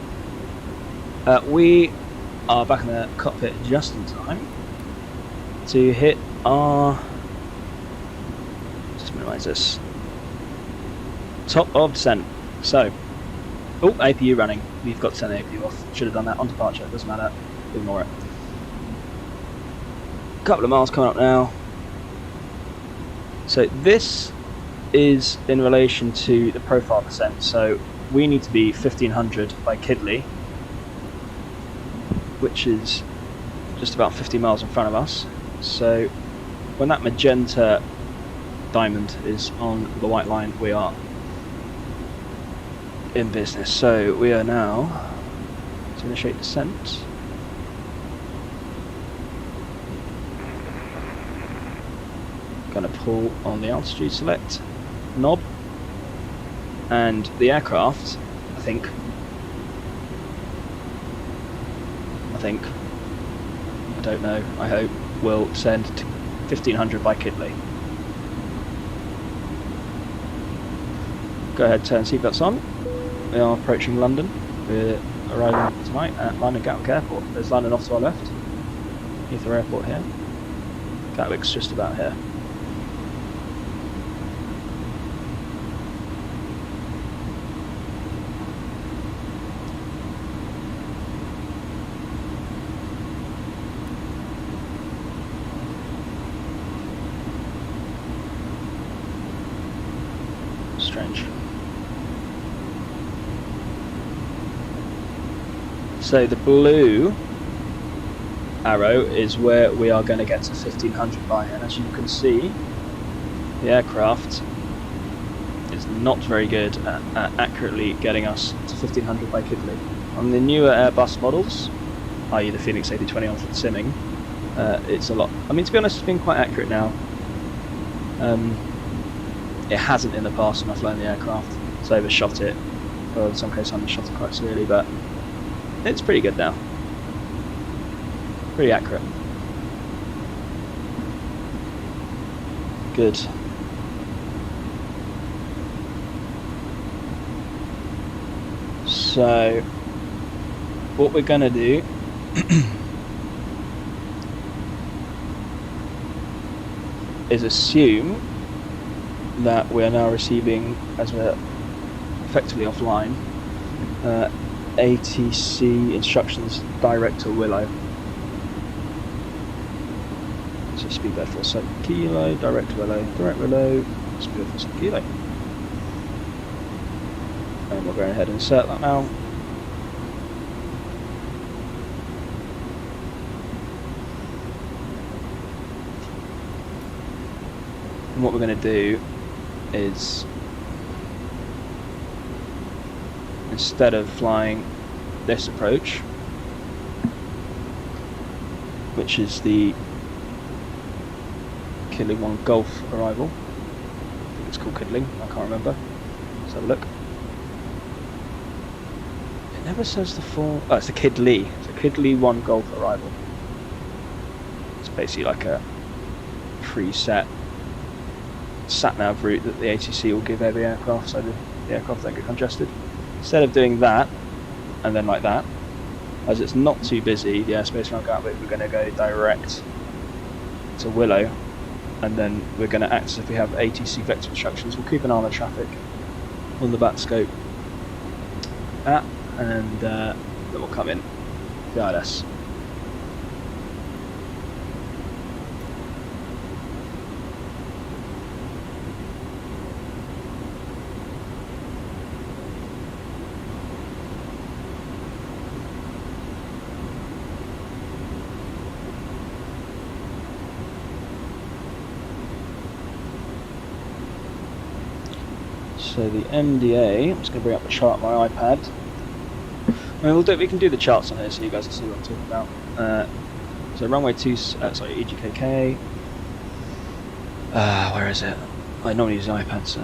We are back in the cockpit just in time to hit our, just minimise this, top of descent. So, oh, APU running, we've got to turn the APU off, should have done that on departure, doesn't matter, ignore it. Couple of miles coming up now. So this is in relation to the profile descent, so we need to be 1500 by Kidley, which is just about 50 miles in front of us. So when that magenta diamond is on the white line, we are in business. So we are now to initiate descent. Going to pull on the altitude select knob, and the aircraft, I think, I don't know, I hope, will send to 1500 by Kidley. Go ahead, turn seatbelts on. We are approaching London. We're arriving tonight at London Gatwick Airport. There's London off to our left. Heathrow Airport here. Gatwick's just about here. Strange. So the blue arrow is where we are going to get to 1500 by, and as you can see, the aircraft is not very good at accurately getting us to 1500 by Kidley. On the newer Airbus models, i.e. the Phoenix A320 on simming, it's a lot. I mean, to be honest, it's been quite accurate now. It hasn't in the past when I've flown the aircraft, so I overshot it, or in some cases I undershot it quite severely, but it's pretty good now. Pretty accurate. Good. So, what we're going to do is assume that we are now receiving, as we're effectively offline, ATC instructions direct to Willow. So speed at 47 Kilo, direct Willow, speed at 47 Kilo. And we'll go ahead and insert that now. And what we're going to do is, instead of flying this approach, which is the Kidling 1 Golf arrival, I think it's called Kidling, I can't remember, let's have a look. It never says the full, oh, it's the Kidley, it's a Kidley 1 Golf arrival. It's basically like a preset sat-nav route that the ATC will give every aircraft, so the aircraft don't get congested. Instead of doing that, and then like that, as it's not too busy, the airspace around Gatwick, we're going to go direct to Willow, and then we're going to act as if we have ATC vector instructions. We'll keep an eye on the traffic on the bat scope, and then we'll come in, guide us. So the MDA, I'm just going to bring up the chart on my iPad. I mean, we can do the charts on here so you guys can see what I'm talking about. So runway 2, sorry, EGKK. Where is it? I normally use the iPad, so.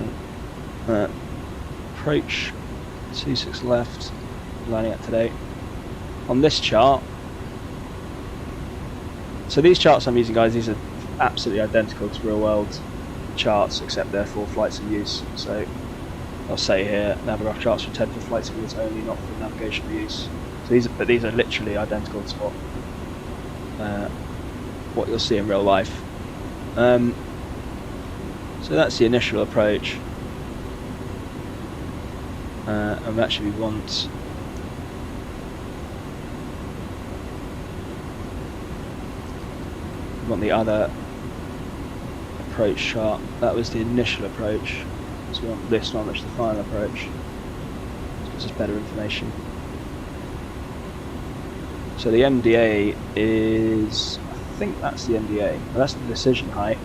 Approach, 26 left, lining up today. On this chart, so these charts I'm using, guys, these are absolutely identical to real world charts, except they're for flights in use. So I'll say here, Navigraph charts for 10 for flight simulators only, not for navigational use. So these are literally identical to what you'll see in real life. So that's the initial approach. And actually we want the other approach chart. That was the initial approach. So we want this one, which is the final approach. This is better information. So the MDA is, I think that's the MDA. Well, that's the decision height.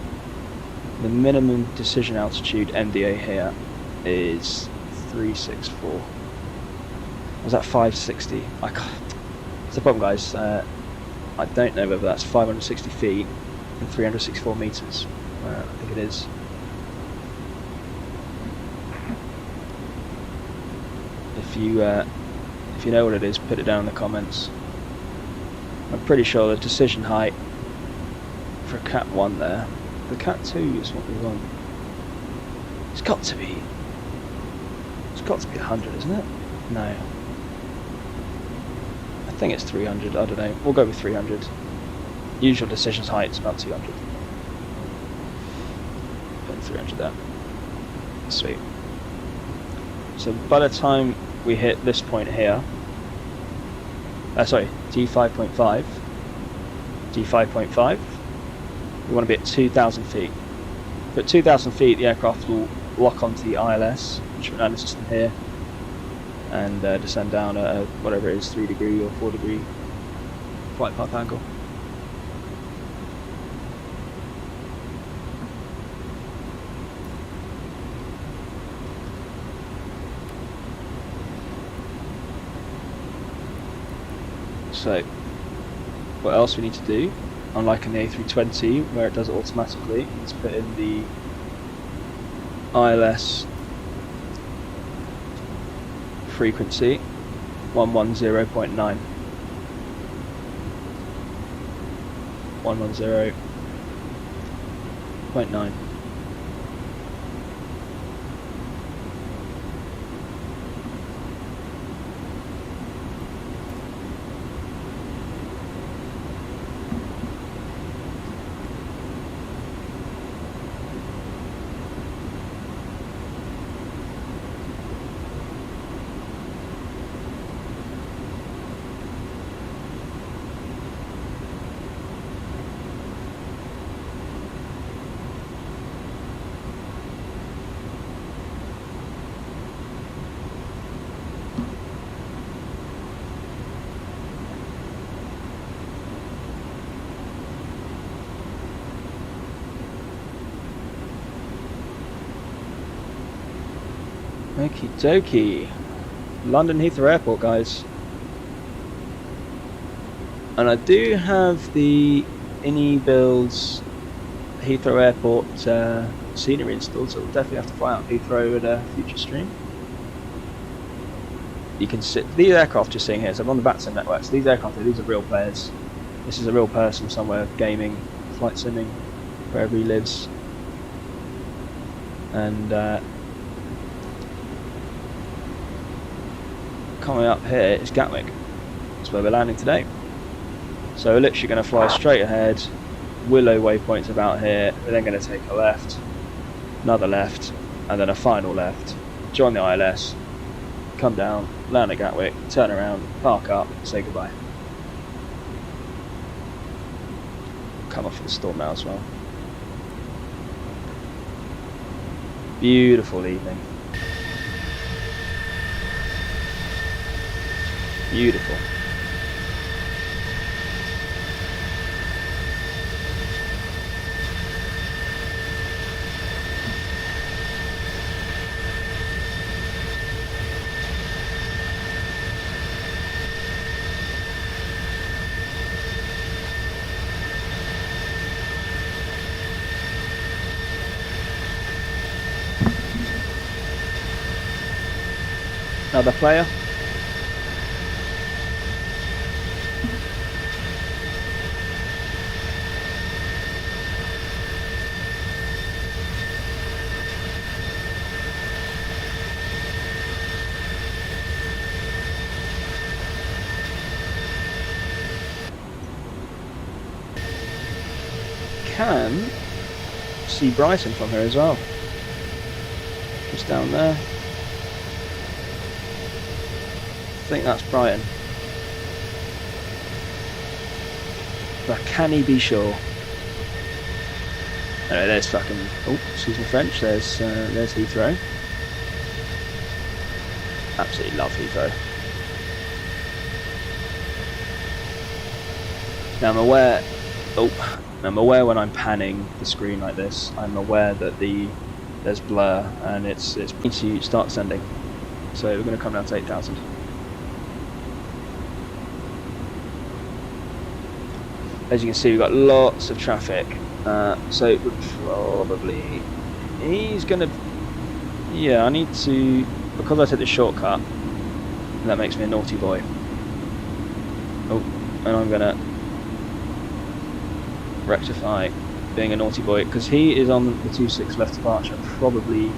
The minimum decision altitude MDA here is 364. Was that 560? I can't. It's the problem, guys. I don't know whether that's 560 feet and 364 meters. I think it is. If you know what it is, put it down in the comments. I'm pretty sure the decision height for Cat 1 there. The Cat 2 is what we want. It's got to be 100, isn't it? No. I think it's 300, I don't know. We'll go with 300. Usual decision height is about 200. Put 300 there. Sweet. So by the time we hit this point here, sorry, G5.5, we want to be at 2,000 feet. But 2,000 feet, the aircraft will lock onto the ILS, instrument landing system here, and descend down at a, whatever it is, 3 degree or 4 degree flight path angle. So, what else we need to do, unlike in the A320 where it does it automatically, is put in the ILS frequency 110.9. 110.9. Okie dokie. London Heathrow Airport, guys. And I do have the iniBuilds Heathrow Airport scenery installed, so we'll definitely have to fly out Heathrow at a future stream. You can sit, these aircraft you're seeing here, so I'm on the VATSIM network, so these aircraft, these are real players. This is a real person somewhere gaming, flight simming, wherever he lives. And coming up here is Gatwick. That's where we're landing today. So we're literally going to fly straight ahead. Willow waypoint's about here. We're then going to take a left, another left, and then a final left. Join the ILS, come down, land at Gatwick, turn around, park up, say goodbye. Come off the storm now as well. Beautiful evening. Beautiful. Another player. can see Brighton from here as well. Just down there. I think that's Brighton. But can he be sure? Anyway, there's fucking... Oh, excuse me French. There's Heathrow. Absolutely love Heathrow. Now I'm aware... Oh, I'm aware when I'm panning the screen like this, I'm aware that there's blur and it's going to start sending. So we're going to come down to 8,000. As you can see, we've got lots of traffic. So probably he's going to... Yeah, I need to... Because I took the shortcut, that makes me a naughty boy. Oh, and I'm going to rectify being a naughty boy, because he is on the 26 left departure, probably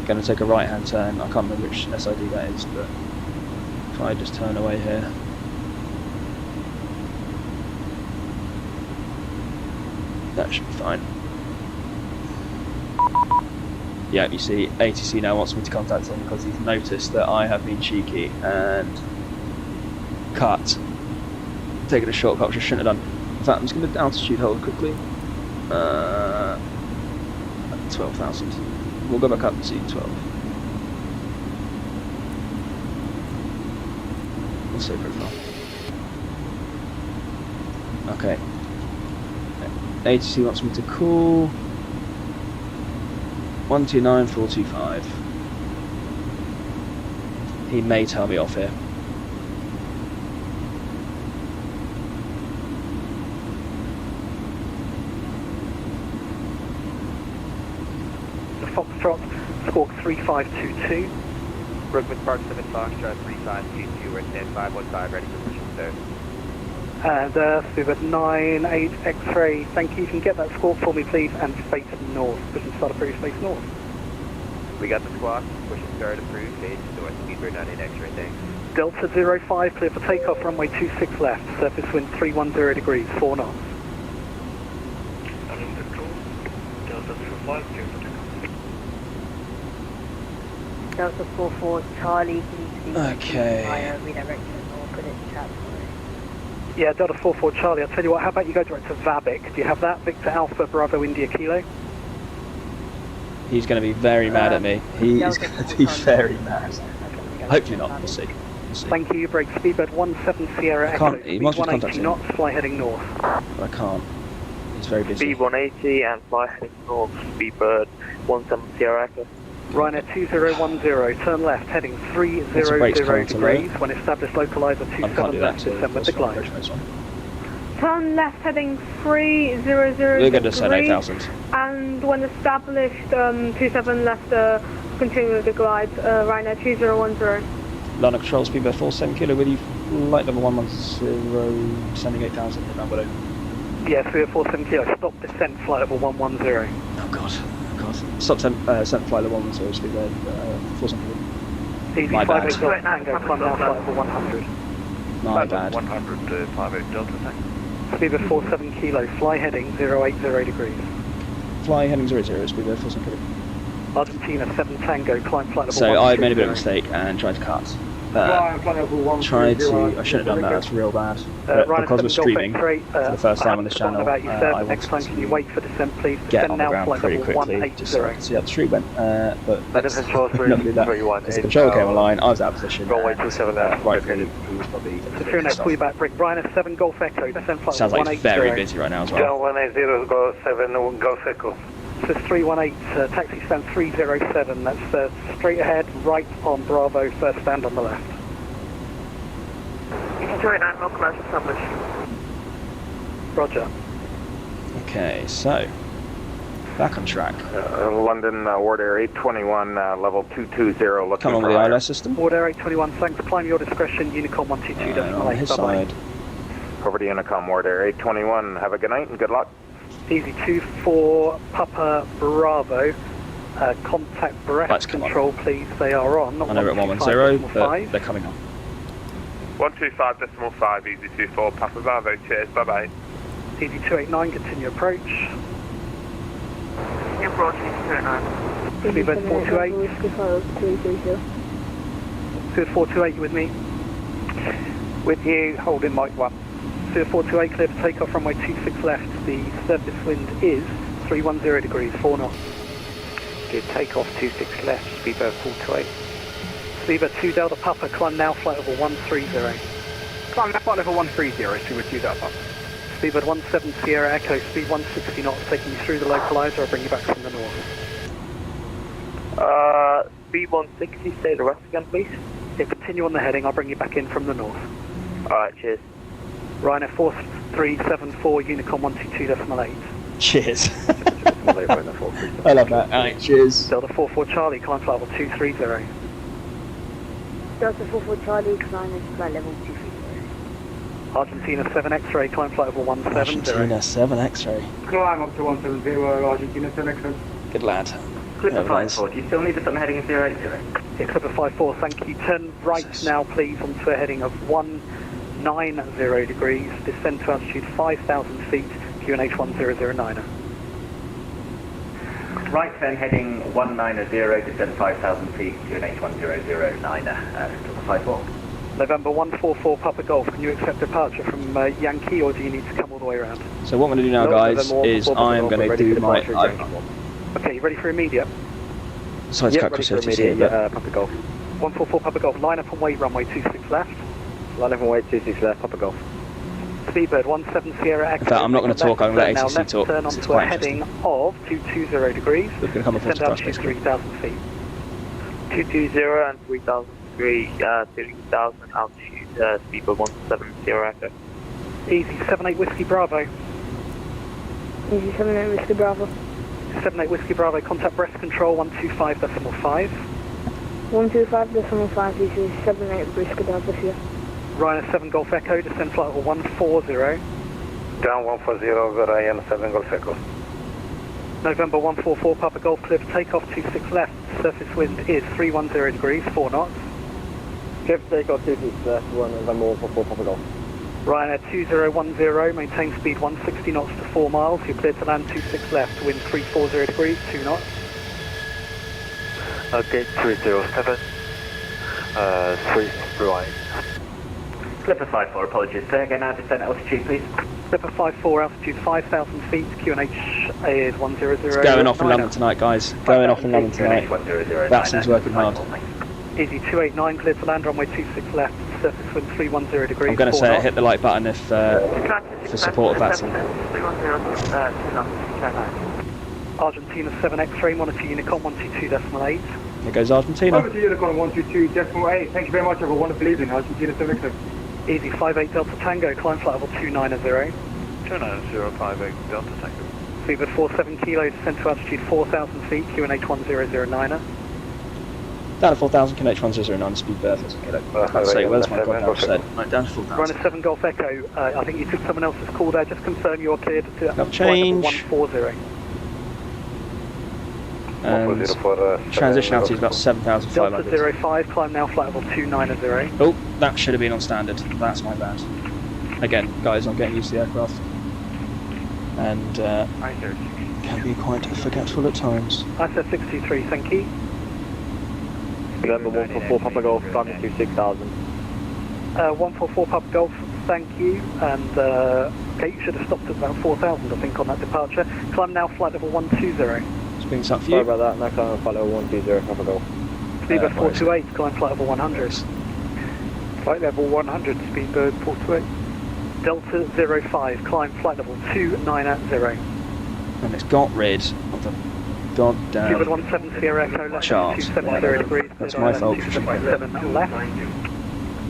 going to take a right hand turn. I can't remember which SID that is, but if I just turn away here, that should be fine. Yeah, you see ATC now wants me to contact him because he's noticed that I have been cheeky and taken a shortcut which I shouldn't have done. In fact, I'm just going to altitude hold quickly. 12,000. We'll go back up to 12. We'll save profile. Okay. ATC wants me to call 129.425. He may tell me off here. Foxtrot, squawk 3522. Brookwood Park 7 Foxtrot 3522, we're at 515, ready for pushing third. And Speedbird 98 X-ray, thank you. You can get that squawk for me please and face north. Pushing start approved, face north. We got the squawk, pushing third approved, face north, Speedbird 98 X-ray, thanks. Delta 05, clear for takeoff, runway 26 left, surface wind 310 degrees, 4 knots. Delta 05, clear for takeoff. Delta 44 Charlie, can you Okay. redirection or put it in chat? Yeah, Delta 44 Charlie, I'll tell you what, how about you go direct to Gatwick? Do you have that? Victor Alpha Bravo India Kilo? He's going to be very mad at me. He is going to be very mad. Hopefully not, we'll see. Thank you, break Speedbird 17 Sierra Echo, He wants me to 180 contact him. knots, fly heading north. But I can't. He's very busy. Speed 180 and fly heading north, Speedbird 17 Sierra Echo. Ryanair 2010, turn left, heading 300 degrees. When established, localizer 27 left, descend with the glide. Turn left, heading 300 We're going to degrees. send 8,000. And when established, 27 left, continue with the glide, Ryanair 2010. Liner control, Speedbird 47 kilo with you, flight level 110, sending 8,000 in Amberdo. Yeah, 347 kilo, stop descent, flight level 110. Oh god. Stop sent flight level 110, Speedbird 47 kilo. Easy, My bad. 58 Delta Tango, climb now, flight level 100. My bad. 100 58 Delta Tango. Speedbird 47 kilo, fly heading 080 degrees. Fly heading 00, Speedbird 47 kilo. Argentina 7 Tango, climb flight level 120. So I made a bit of a mistake and tried to cut. I shouldn't have done that, that's real bad. But because we're streaming for the first time on this channel, I wanted next time can you wait for descent please? get on Descend the now, ground flight pretty level quickly, 180. just so I could see how the stream went. But luckily that, as the controller came online, I was out of position. Right through it was probably... Secure next, call you back, Brick. Ryanair 7 Golf Echo, descend flight Sounds level like 180. very busy right now as well. 180 Golf 7 Golf Echo. This is 318, taxi stand 307, that's straight ahead, right on Bravo, first stand on the left. Enjoy that, no crash established. Roger. Okay, so back on track. London, Ward Air 821, level 220, looking Come on for with the higher. ILS system. Ward Air 821, thanks, climb your discretion, Unicom 122, On his side. Over to Unicom, Ward Air 821, have a good night and good luck. Easy 24 Papa Bravo, contact breath control please, they are on. I know we're at 110, but they're coming on. 125.5, easy 24, Papa Bravo, cheers, bye bye. Easy 289, continue approach. Approach 289. Speedbird 428. Speedbird 428, you with me? With you, holding Mike 1. Speedbird 428, clear for takeoff, runway 26 left. The surface wind is 310 degrees, 4 knots. Good, takeoff 26 left, Speedbird 428. Speedbird 2 Delta Papa, climb now, flight level 130. Climb now, flight level 130, Speedbird 2 Delta Papa. Speedbird 17 Sierra Echo, speed 160 knots, taking you through the localizer. I'll bring you back from the north. Speed 160, stay the rest again, please. Yeah, continue on the heading, I'll bring you back in from the north. Alright, cheers. Ryanair 4374, Unicorn 122.8. Cheers. I love that. Alright, cheers. Delta 44 Charlie, climb flight level 230. Delta 44 Charlie, climb flight level 230. Argentina 7 X-ray, climb flight level 170. Argentina 7 X-ray. Climb up to 170, Argentina 7 X-ray. Good lad. Clipper 54, do you still need us on the heading of 080? Yeah, Clipper 54, thank you. Turn right now, please, onto a heading of 190 degrees. Descend to altitude 5,000 feet, QNH 1009. Right then, heading 190, descend 5,000 feet, QNH 1009, Clipper 54. November 144 Papa Golf, can you accept departure from Yankee, or do you need to come all the way around? So what I'm going to do now, guys, is I am going to do my... Okay, you ready for immediate? Sides cut cross here, Papa Golf. 144 Papa Golf, line up and wait, runway 26 left. Line up and wait, 26 left, Papa Golf. Speedbird 17 Sierra Echo. In fact, I'm not going to talk, I'm going to let ACC talk. Turn onto a heading of 220 degrees. We're going to come up descend altitude 3,000 feet. 220 and 3,000 degrees, 3,000 altitude, Speedbird 17 Sierra Echo. Easy 78 Whiskey Bravo. Easy 78 Whiskey Bravo. 78 Whiskey Bravo, contact breast control 125.5. 125.5, this is 78 Whiskey Bravo here. Ryanair 7 Golf Echo, descend flight level 140. Down 140, Ryanair 7 Golf Echo. November 144 Papa Golf, clear for takeoff 26 left. Surface wind is 310 degrees, 4 knots. Clear for takeoff 26 left, November 144 Papa Golf. Ryanair 2010, maintain speed 160 knots to 4 miles. You're cleared to land 26 left, wind 340 degrees, 2 knots. Gate 307, 3 right. Clipper 54, apologies. Say again now, descent altitude, please. Clipper 54, altitude 5,000 feet, QNH is 100. It's going off in London tonight, guys. Going off in London tonight. VATSIM's working hard. Easy 289, cleared to land, runway 26 left, surface wind 310 degrees. I'm going to say hit the like button if for support of VATSIM. Argentina 7 X-ray, monitor Unicorn 122.8. Here goes Argentina. Over to Unicorn 122.8. Thank you very much. Have a wonderful evening. Argentina 7 X-ray. Easy 58 Delta Tango, climb flight level 290. 29058 Delta Tango. Speedbird 47 kilo, descend to altitude 4,000 feet, QNH 1009. Down to 4,000, QNH 1009, Speedbird 4,000 kilo. I'd say, where's my goddamn percent? Right, down to 4,000. Ryanair 7 Golf Echo, I think you took someone else's call there, just confirm you're cleared to change. 140. And transition altitude is about 7,500. Delta 05, climb now, flight level 290. Oh, that should have been on standard. That's my bad. Again, guys, I'm getting used to the aircraft. And can be quite forgetful at times. ISS 623, thank you. November 144 Papa Golf, climbing to 6,000. 144 Papa Golf, thank you. And okay, you should have stopped at about 4,000, I think, on that departure. Climb now, flight level 120. Spin's up for Sorry you. about that, now climb flight level 120, Papa Golf. Speedbird 428, climb flight level 100. Flight level 100, Speedbird 428. Delta 05, climb flight level 290. And it's got rid of the goddamn Speedbird 17 Sierra Echo, left chart. 270 degrees. That's my fault. 277 left.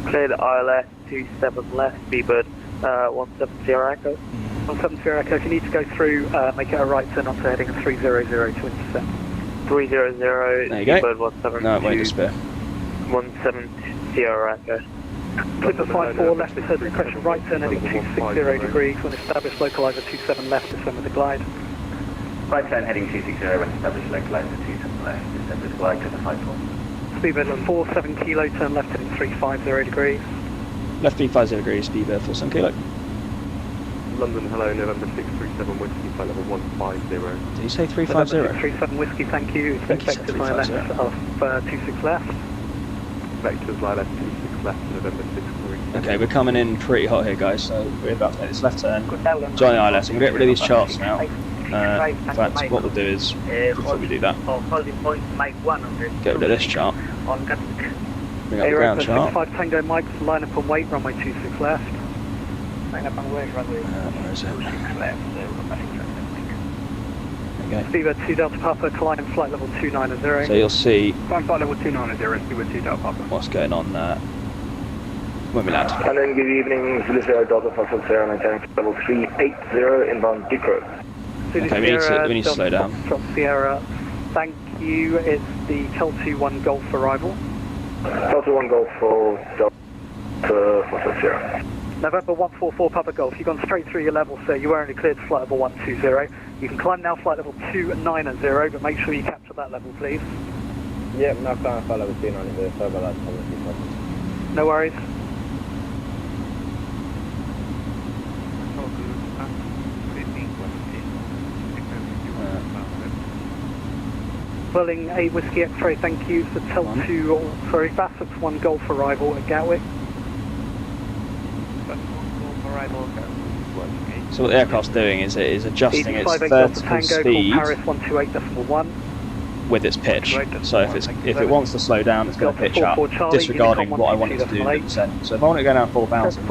Cleared ILS 27 left, Speedbird 17 Sierra Echo. 17 Sierra Echo, if you need to go through, make it a right turn onto heading of 300 to intercept. 300, there you go. Speedbird 172. No, it won't despair. 17 Sierra Echo. Clipper 54 left, depression right turn heading 260 degrees, when established localizer 27 left, descend with the glide. Right turn heading 260, when established localizer 27 left, descend with the glide to the 54. Speedbird 47 kilo, turn left heading 350 degrees. Left 350 degrees, Speedbird 47 kilo. London, hello, November 637 Whiskey, flight level 150. Did you say 350? 637 Whiskey, thank you. Vectors ILS of 26 left. Vectors ILS 26 left, November 63. Okay, we're coming in pretty hot here, guys, so we're about to make this left turn. Join the ILS. I'm going to get rid of these charts now. In fact, what we'll do is, before we do that, get rid of this chart. Bring up the ground chart. 5 Tango Mike's line up and wait, runway 26 left. Where is it? Okay. Speedbird 2 Delta Papa, climb flight level 290. So you'll see Climb flight level 290, Speedbird 2 Delta Papa. what's going on there when we land. And then good evening, Zulu Sierra Delta Foxtrot Sierra maintain level 380 inbound decro. Okay, we need to slow down. Foxtrot Sierra, thank you. It's the Kel-21 Golf arrival. Kel-21 Golf for Delta Foxtrot Sierra. November 144 Papa Golf, you've gone straight through your level, sir. You were only cleared to flight level 120. You can climb now flight level 290, but make sure you capture that level, please. Yeah, now climb flight level 290, sorry about that. No worries. Welling 8 Whiskey X-ray, thank you for VATSIM 1 Golf arrival at Gatwick. So what the aircraft's doing is it is adjusting its vertical speed with its pitch. So if it wants to slow down, it's going to pitch up, disregarding what I want it to do in the descent. So if I want to go down 4,000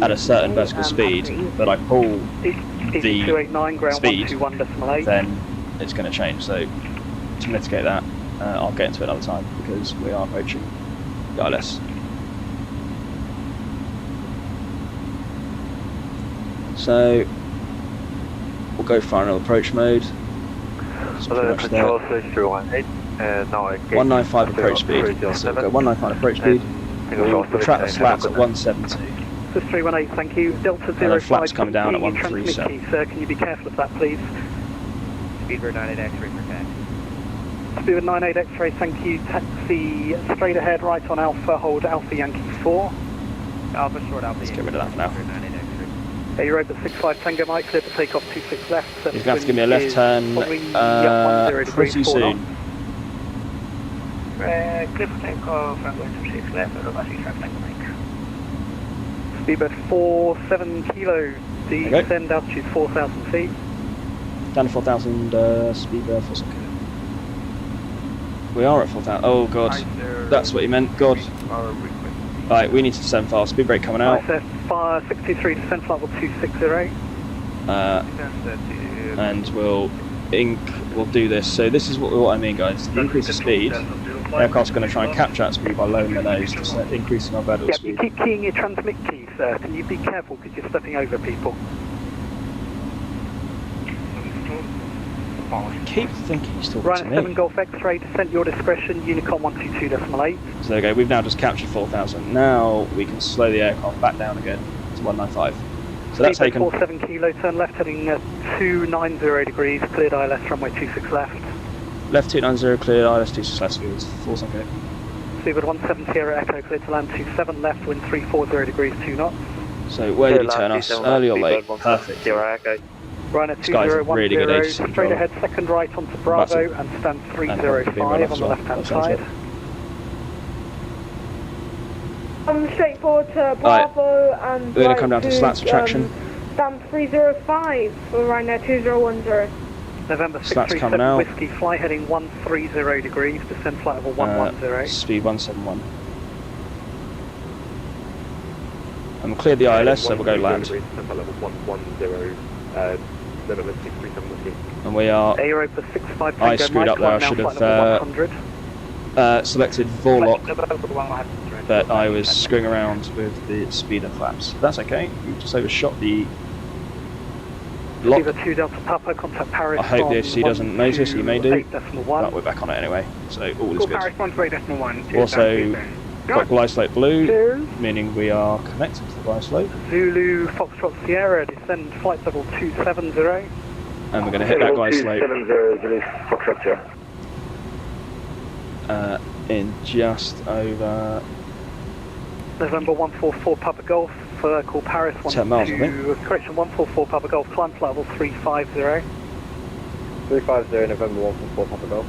at a certain vertical speed, but I pull the speed, then it's going to change. So to mitigate that, I'll get into it another time because we are approaching the ILS. So we'll go final approach mode. Control 318, now 195 approach speed. So we'll go 195 approach speed. We'll retract the slats at 170. 318, thank you. Delta 05. And the flaps coming down at 137. Sir, can you be careful of that, please? Speedbird 98 X-ray for taxi. Speedbird 98 X-ray, thank you. Taxi straight ahead, right on Alpha, hold Alpha Yankee 4. Alpha short Alpha. Let's get rid of that for now. You're over 65 Tango Mike, clear to take off 26 left. He's going to have to give me a left turn pretty soon. Clear to take off, runway 26 left, over 65 Tango Mike. Speedbird 47 kilo, descend altitude 4,000 feet. Down to 4,000, Speedbird 47 kilo. We are at 4,000, oh god, that's what he meant, god. Right, we need to descend fast, speed brake coming out. ISF 623, descent flight level 260. And we'll do this. So this is what I mean, guys. The increase of speed, the aircraft's going to try and capture that speed by lowering the nose, just increasing our vertical speed. You keep keying your transmit key, sir. Can you be careful because you're stepping over people? I keep thinking he's talking to me. 7 Golf X-ray, descent your discretion, Unicom 122.8. So there we go, we've now just captured 4,000. Now we can slow the aircraft back down again to 195. So that's taken... 47 kilo, turn left heading 290 degrees, cleared ILS runway 26 left. Left 290, cleared ILS 26 left, speed 47 kilo. Speedbird 170 Echo, cleared to land 27 left, wind 340 degrees, 2 knots. So where did he turn us? Early or late? Perfect. Ryder This guy's a really good ATC straight ahead, second right onto Bravo and stand 305 on the left hand side. Straight forward to Bravo and we're going to come down to slats retraction. Stand 305 for right now 2010. November slats coming out. Whiskey, fly heading 130 degrees, descent flight level 110. Speed 171. And we'll clear the ILS, so we'll go land. Level 110. And we are... I screwed up there, I should have selected Vorlock, but I was screwing around with the speeder flaps. That's okay, we just overshot the lock. I hope the ATC doesn't notice, he may do, but we're back on it anyway, so all is good. Also, got glide slope blue, meaning we are connected to the glide slope. Zulu Foxtrot Sierra, descend flight level 270. And we're going to hit that glide slope in just over... November 144 Papa Golf, Alpha, call Paris 10 miles, I think. correction 144 Papa Golf, climb flight level 350. 350 November 144 Papa Golf.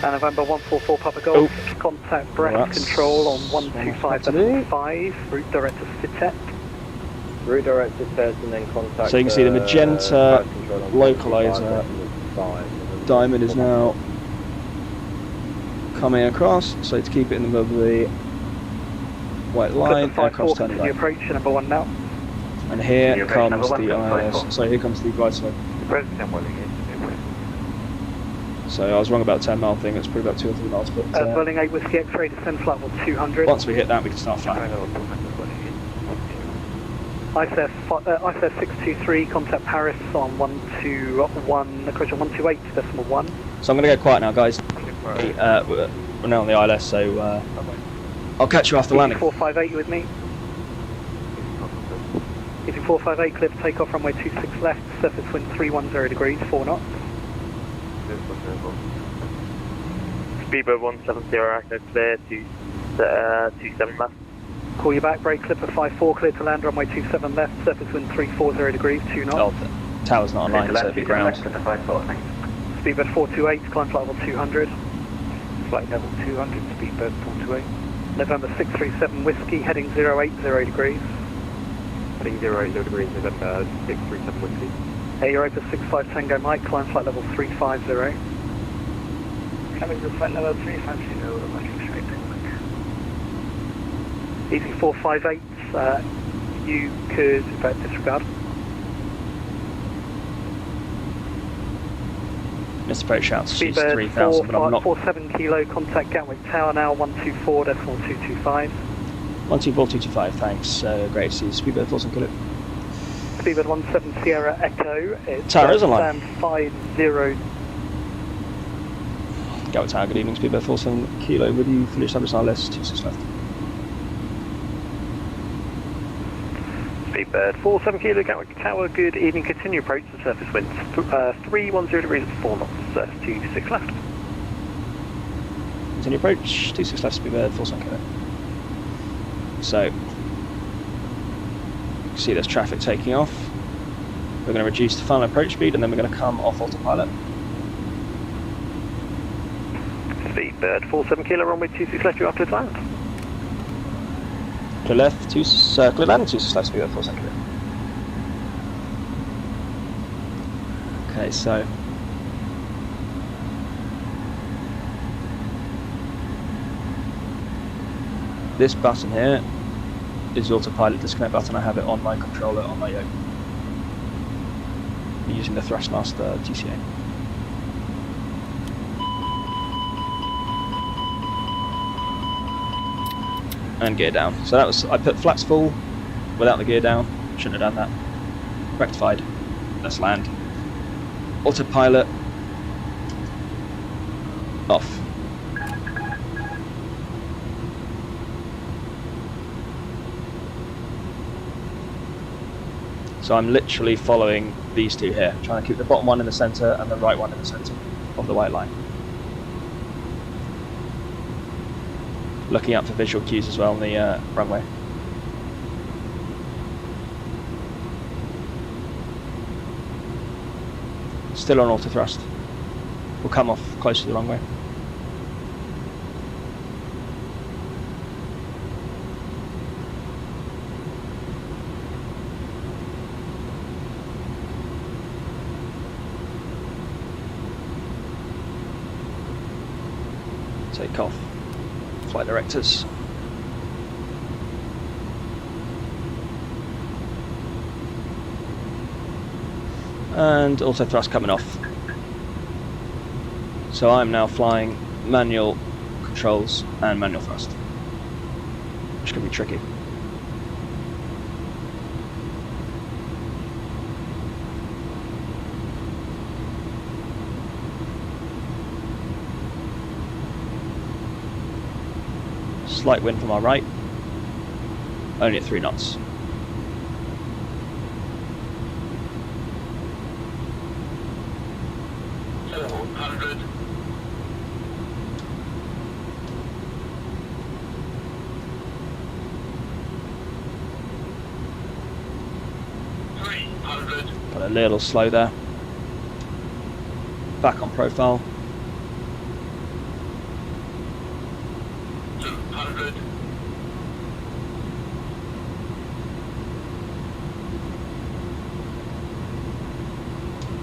November 144 Papa Golf, contact breath control on 125.5, route director Citet. Route director says and then contact. So you can see the magenta localizer diamond is now coming across, so to keep it in the middle of the white line, aircraft's turning right. Approach number 1 now. And here comes the IS, so here comes the right side. So I was wrong about 10 mile thing, it's probably about 2 or 3 miles. But Berlin 8 Whiskey X-ray, descend flight level 200. Once we hit that, we can start flying. ISF 623, contact Paris on 121, correction 128.1. So I'm going to go quiet now, guys. We're now on the ILS, so I'll catch you after landing. 458, you with me? Easy 458, clear for takeoff, runway 26 left, surface wind 310 degrees, 4 knots. Speedbird 170, Echo clear to 27 left. Call you back, brake clipper 54, clear to land, runway 27 left, surface wind 340 degrees, 2 knots. Oh, the tower's not online, so it'll be ground. Speedbird 428, climb flight level 200. Flight level 200, Speedbird 428. November 637 Whiskey, heading 080 degrees. Heading 080 degrees, November 637 Whiskey. Hey, Europa 65 Tango Mike, climb flight level 350. Coming to flight level 350, Roger straight. Easy 458, you could disregard. Mr. Approach shouts, she's Speedbird 3,000, but I'm not. 47 kilo, contact Gatwick Tower now, 124.225. 124.225, thanks, great to see you. Speedbird 47 kilo. Speedbird 17 Sierra Echo, it's Tower is online. 50. Gatwick Tower, good evening, Speedbird 47 kilo, with you, fully established ILS, 26 left. Speedbird 47 kilo, Gatwick Tower, good evening, continue approach to surface winds, 310 degrees at 4 knots, 26 left. Continue approach, 26 left, Speedbird 47 kilo. So, you can see there's traffic taking off. We're going to reduce the final approach speed and then we're going to come off autopilot. Speedbird 47 kilo, runway 26 left, you're after land. Clear left, clear land, 26 left, Speedbird 47 kilo. Okay, so this button here is the autopilot disconnect button. I have it on my controller on my yoke. I'm using the Thrustmaster GCA. And gear down. So that was, I put flaps full without the gear down. Shouldn't have done that. Rectified. Let's land. Autopilot off. So I'm literally following these two here, trying to keep the bottom one in the centre and the right one in the centre of the white line. Looking out for visual cues as well on the runway. Still on auto thrust. We'll come off close to the runway. Take off. Flight directors. And auto thrust coming off. So I'm now flying manual controls and manual thrust, which can be tricky. Slight wind from our right, only at 3 knots. 200. Got a little slow there. Back on profile. 200.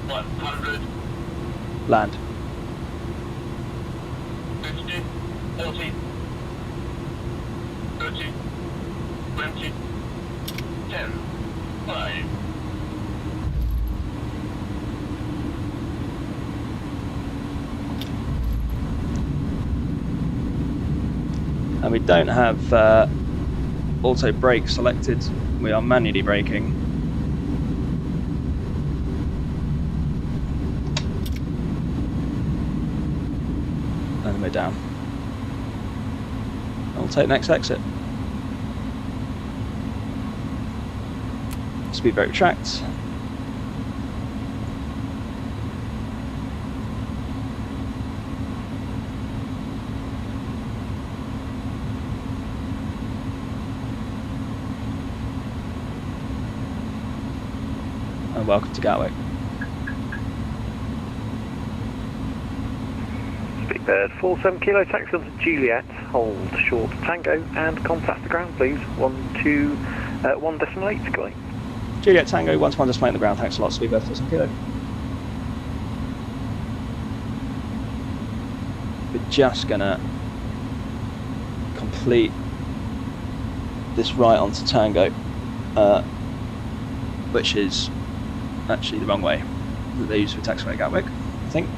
100. Land. 50. 40. 30. 20. 10. 5. And we don't have auto brake selected. We are manually braking. And we're down. I'll take next exit. Speed brake retract. And welcome to Gatwick. Speedbird 47 Kilo, taxi on to Juliet, hold short Tango and contact the ground please, 121.8, go ahead. Juliet Tango, 1-1 display on the ground, thanks a lot, Speedbird 47 Kilo. We're just gonna complete this right onto Tango, which is actually the wrong way that they use for taxiway at Gatwick. I think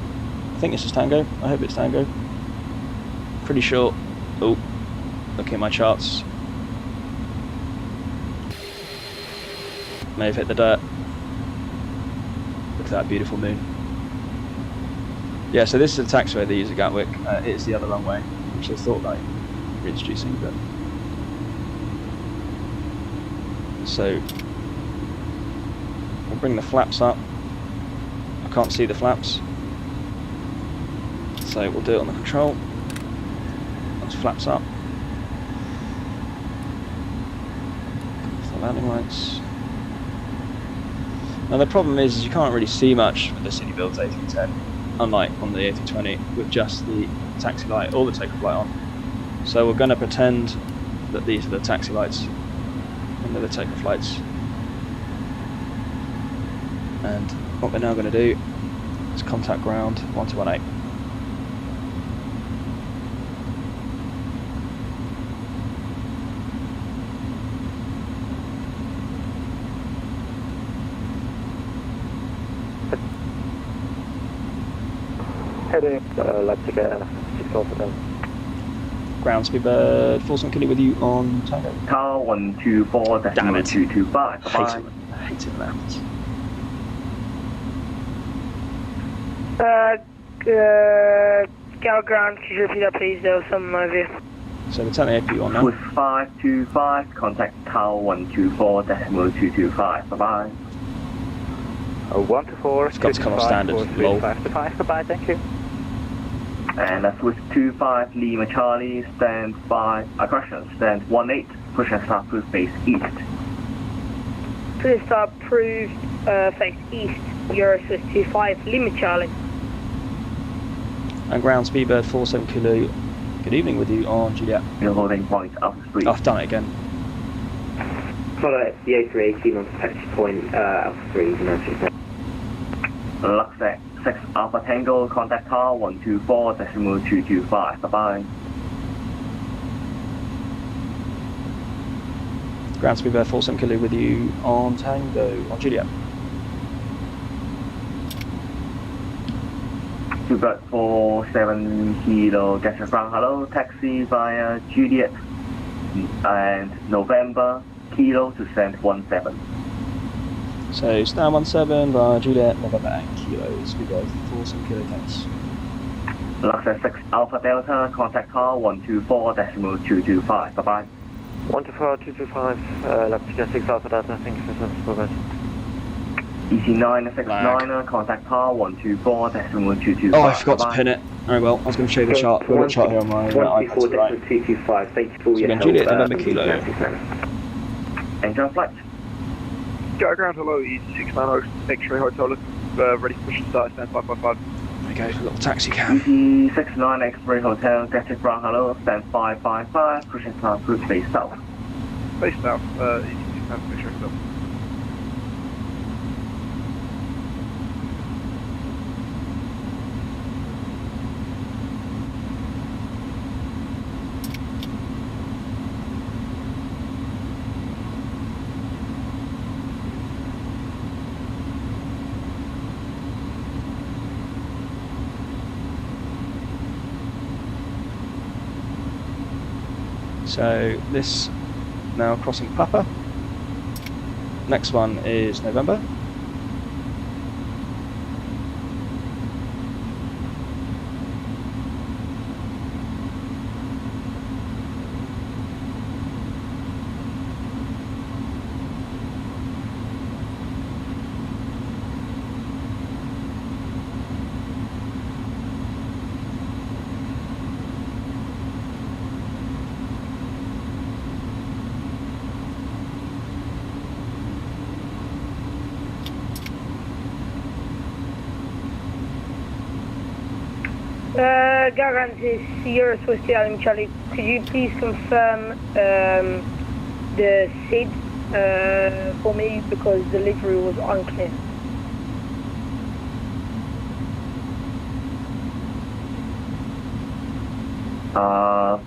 this is Tango. I hope it's Tango. Pretty sure. Oh, looking at my charts. May have hit the dirt. Look at that beautiful moon. Yeah, so this is the taxiway they use at Gatwick. It is the other wrong way, which I thought about reintroducing, but so we'll bring the flaps up. I can't see the flaps, so we'll do it on the control. Once flaps up, the landing lights. Now the problem is you can't really see much with this iniBuilds A310, unlike on the A320 with just the taxi light or the takeoff light on. So we're going to pretend that these are the taxi lights and they're the takeoff lights. And what we're now going to do is contact ground 1218. Heading, let's get 6 off them. Ground Speedbird, Force Kilo with you on Tango. Car 124.225. I hate it when that happens. Gal ground, could you repeat that please? There was some over. So we're turning the APU on now. With 525, contact Tower 124.225. Bye bye. 124. It's got to come off standard. Lol. 5 to 5. Bye, thank you. And that's with 25 Lima Charlie, stand by, stand 18, push and start cruise base east. Please start approved, face east, Euro Swiss 25, Lima Charlie. And ground Speedbird 47 Kilo, good evening with you on Juliet. You're holding point Alpha 3. Oh, I've done it again. Follow the A318 on taxi point Alpha 3, Luxec 6 Alpha Tango, contact car 124.225. Bye bye. Ground Speedbird 47 Kilo with you on Tango on Juliet. Speedbird 47 Kilo, get your ground. Hello, taxi via Juliet and November Kilo to stand 17. So stand 17 via Juliet, November and Kilo, Speedbird 47 Kilo, thanks. Luxor 6 Alpha Delta, contact car 124.225. Bye bye. 124.225, left to get 6 Alpha Delta, thank you for service. EC969er, contact par 124, decimal 225. Oh, I forgot to pin it. Very well, I was going to show you the chart. We've got a chart here on my iPad. 124.225, thank you for your help. Juliet, November Kilo. Engine on flight. Go ground, hello, EG690, X-ray hotel, ready to push and start, stand 555. There we go, a little taxi cam. EG69 X-ray hotel, Gatwick ground, hello, stand 555, push and start, route face south. Face south, EG690 X-ray hotel. So this now crossing Papa. Next one is November. Garant is Sierra Whiskey Alum Charlie. Could you please confirm the SID for me because delivery was unclear?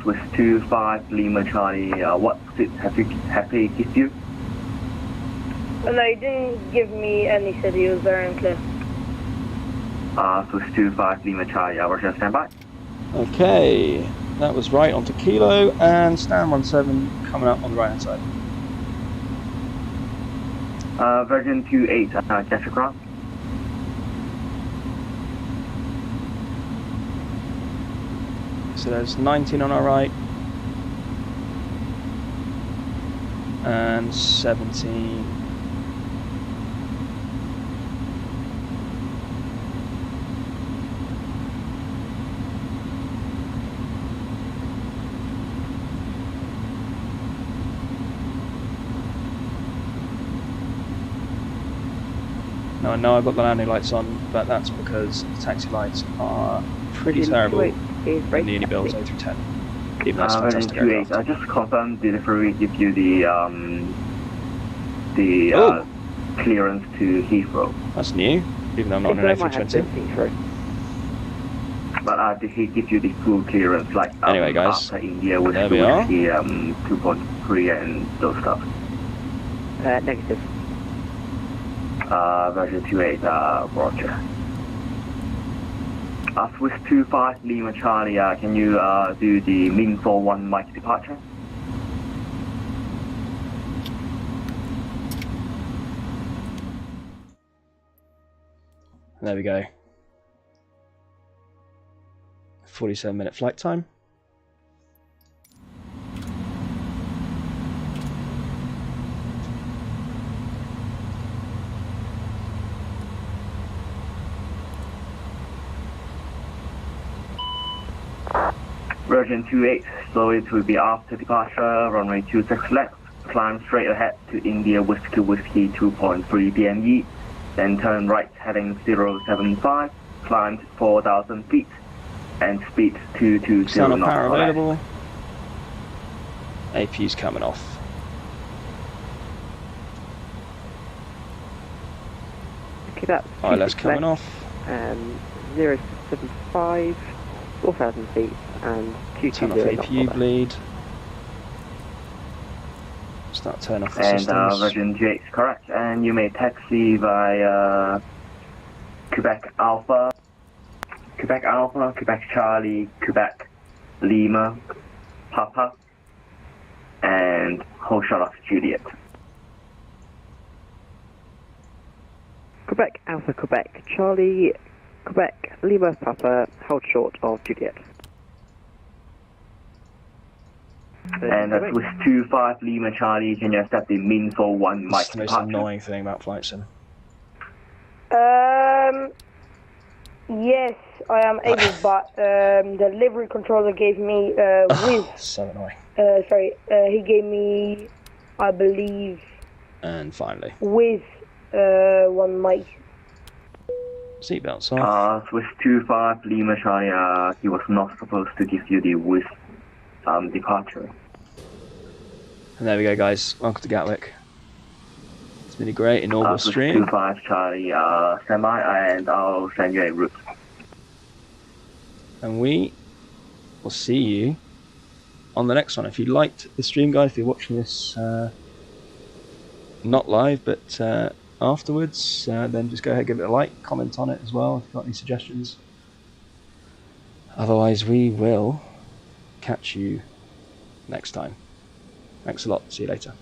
Swiss 25 Lima Charlie, what SID have they given you? No, he didn't give me any SID, he was very unclear. Swiss 25 Lima Charlie, Roger, stand by. Okay, that was right onto Kilo and Stan 17 coming up on the right hand side. Virgin 28, Gatwick ground. So there's 19 on our right and 17. Now I know I've got the landing lights on, but that's because the taxi lights are pretty terrible in the iniBuilds A310. Even though it's fantastic aircraft. I just confirmed delivery give you the clearance to Heathrow. That's new, even though I'm not on an A320. But did he give you the full clearance, like anyway, guys, after India with there the we are. 2.3 and those stuff? Negative. Version 28, Roger. Swiss 25 Lima Charlie, can you do the min 41 Mike departure? There we go. 47-minute flight time. Virgin 28, so it will be after departure, runway 26 left, climb straight ahead to India Whiskey 2.3 PME, then turn right heading 075, climb 4,000 feet, and speed 220 Sound knots. power available. AP's coming off. Okay, that's ILS coming off. 075, 4,000 feet, and Turn off 220 APU bleed. Start turn off the And systems. Virgin 28 is correct, and you may taxi via Quebec Alpha, Quebec Charlie, Quebec Lima, Papa, and hold short of Juliet. Quebec Alpha Quebec Charlie, Quebec Lima Papa, hold short of Juliet. And that's with 25 Lima Charlie, can you accept the min 41 Mike That's the most departure? annoying thing about flight sim. Yes, I am able, but the livery controller gave me with. So annoying. He gave me, I believe. And finally. With one mic. Seatbelts off. Swiss 25 Lima Charlie, he was not supposed to give you the with departure. And there we go, guys. Welcome to Gatwick. It's been a great inaugural stream. Swiss 25 Charlie, semi, and I'll send you a route. And we will see you on the next one. If you liked the stream, guys, if you're watching this not live, but afterwards, then just go ahead, give it a like, comment on it as well if you've got any suggestions. Otherwise, we will catch you next time. Thanks a lot. See you later.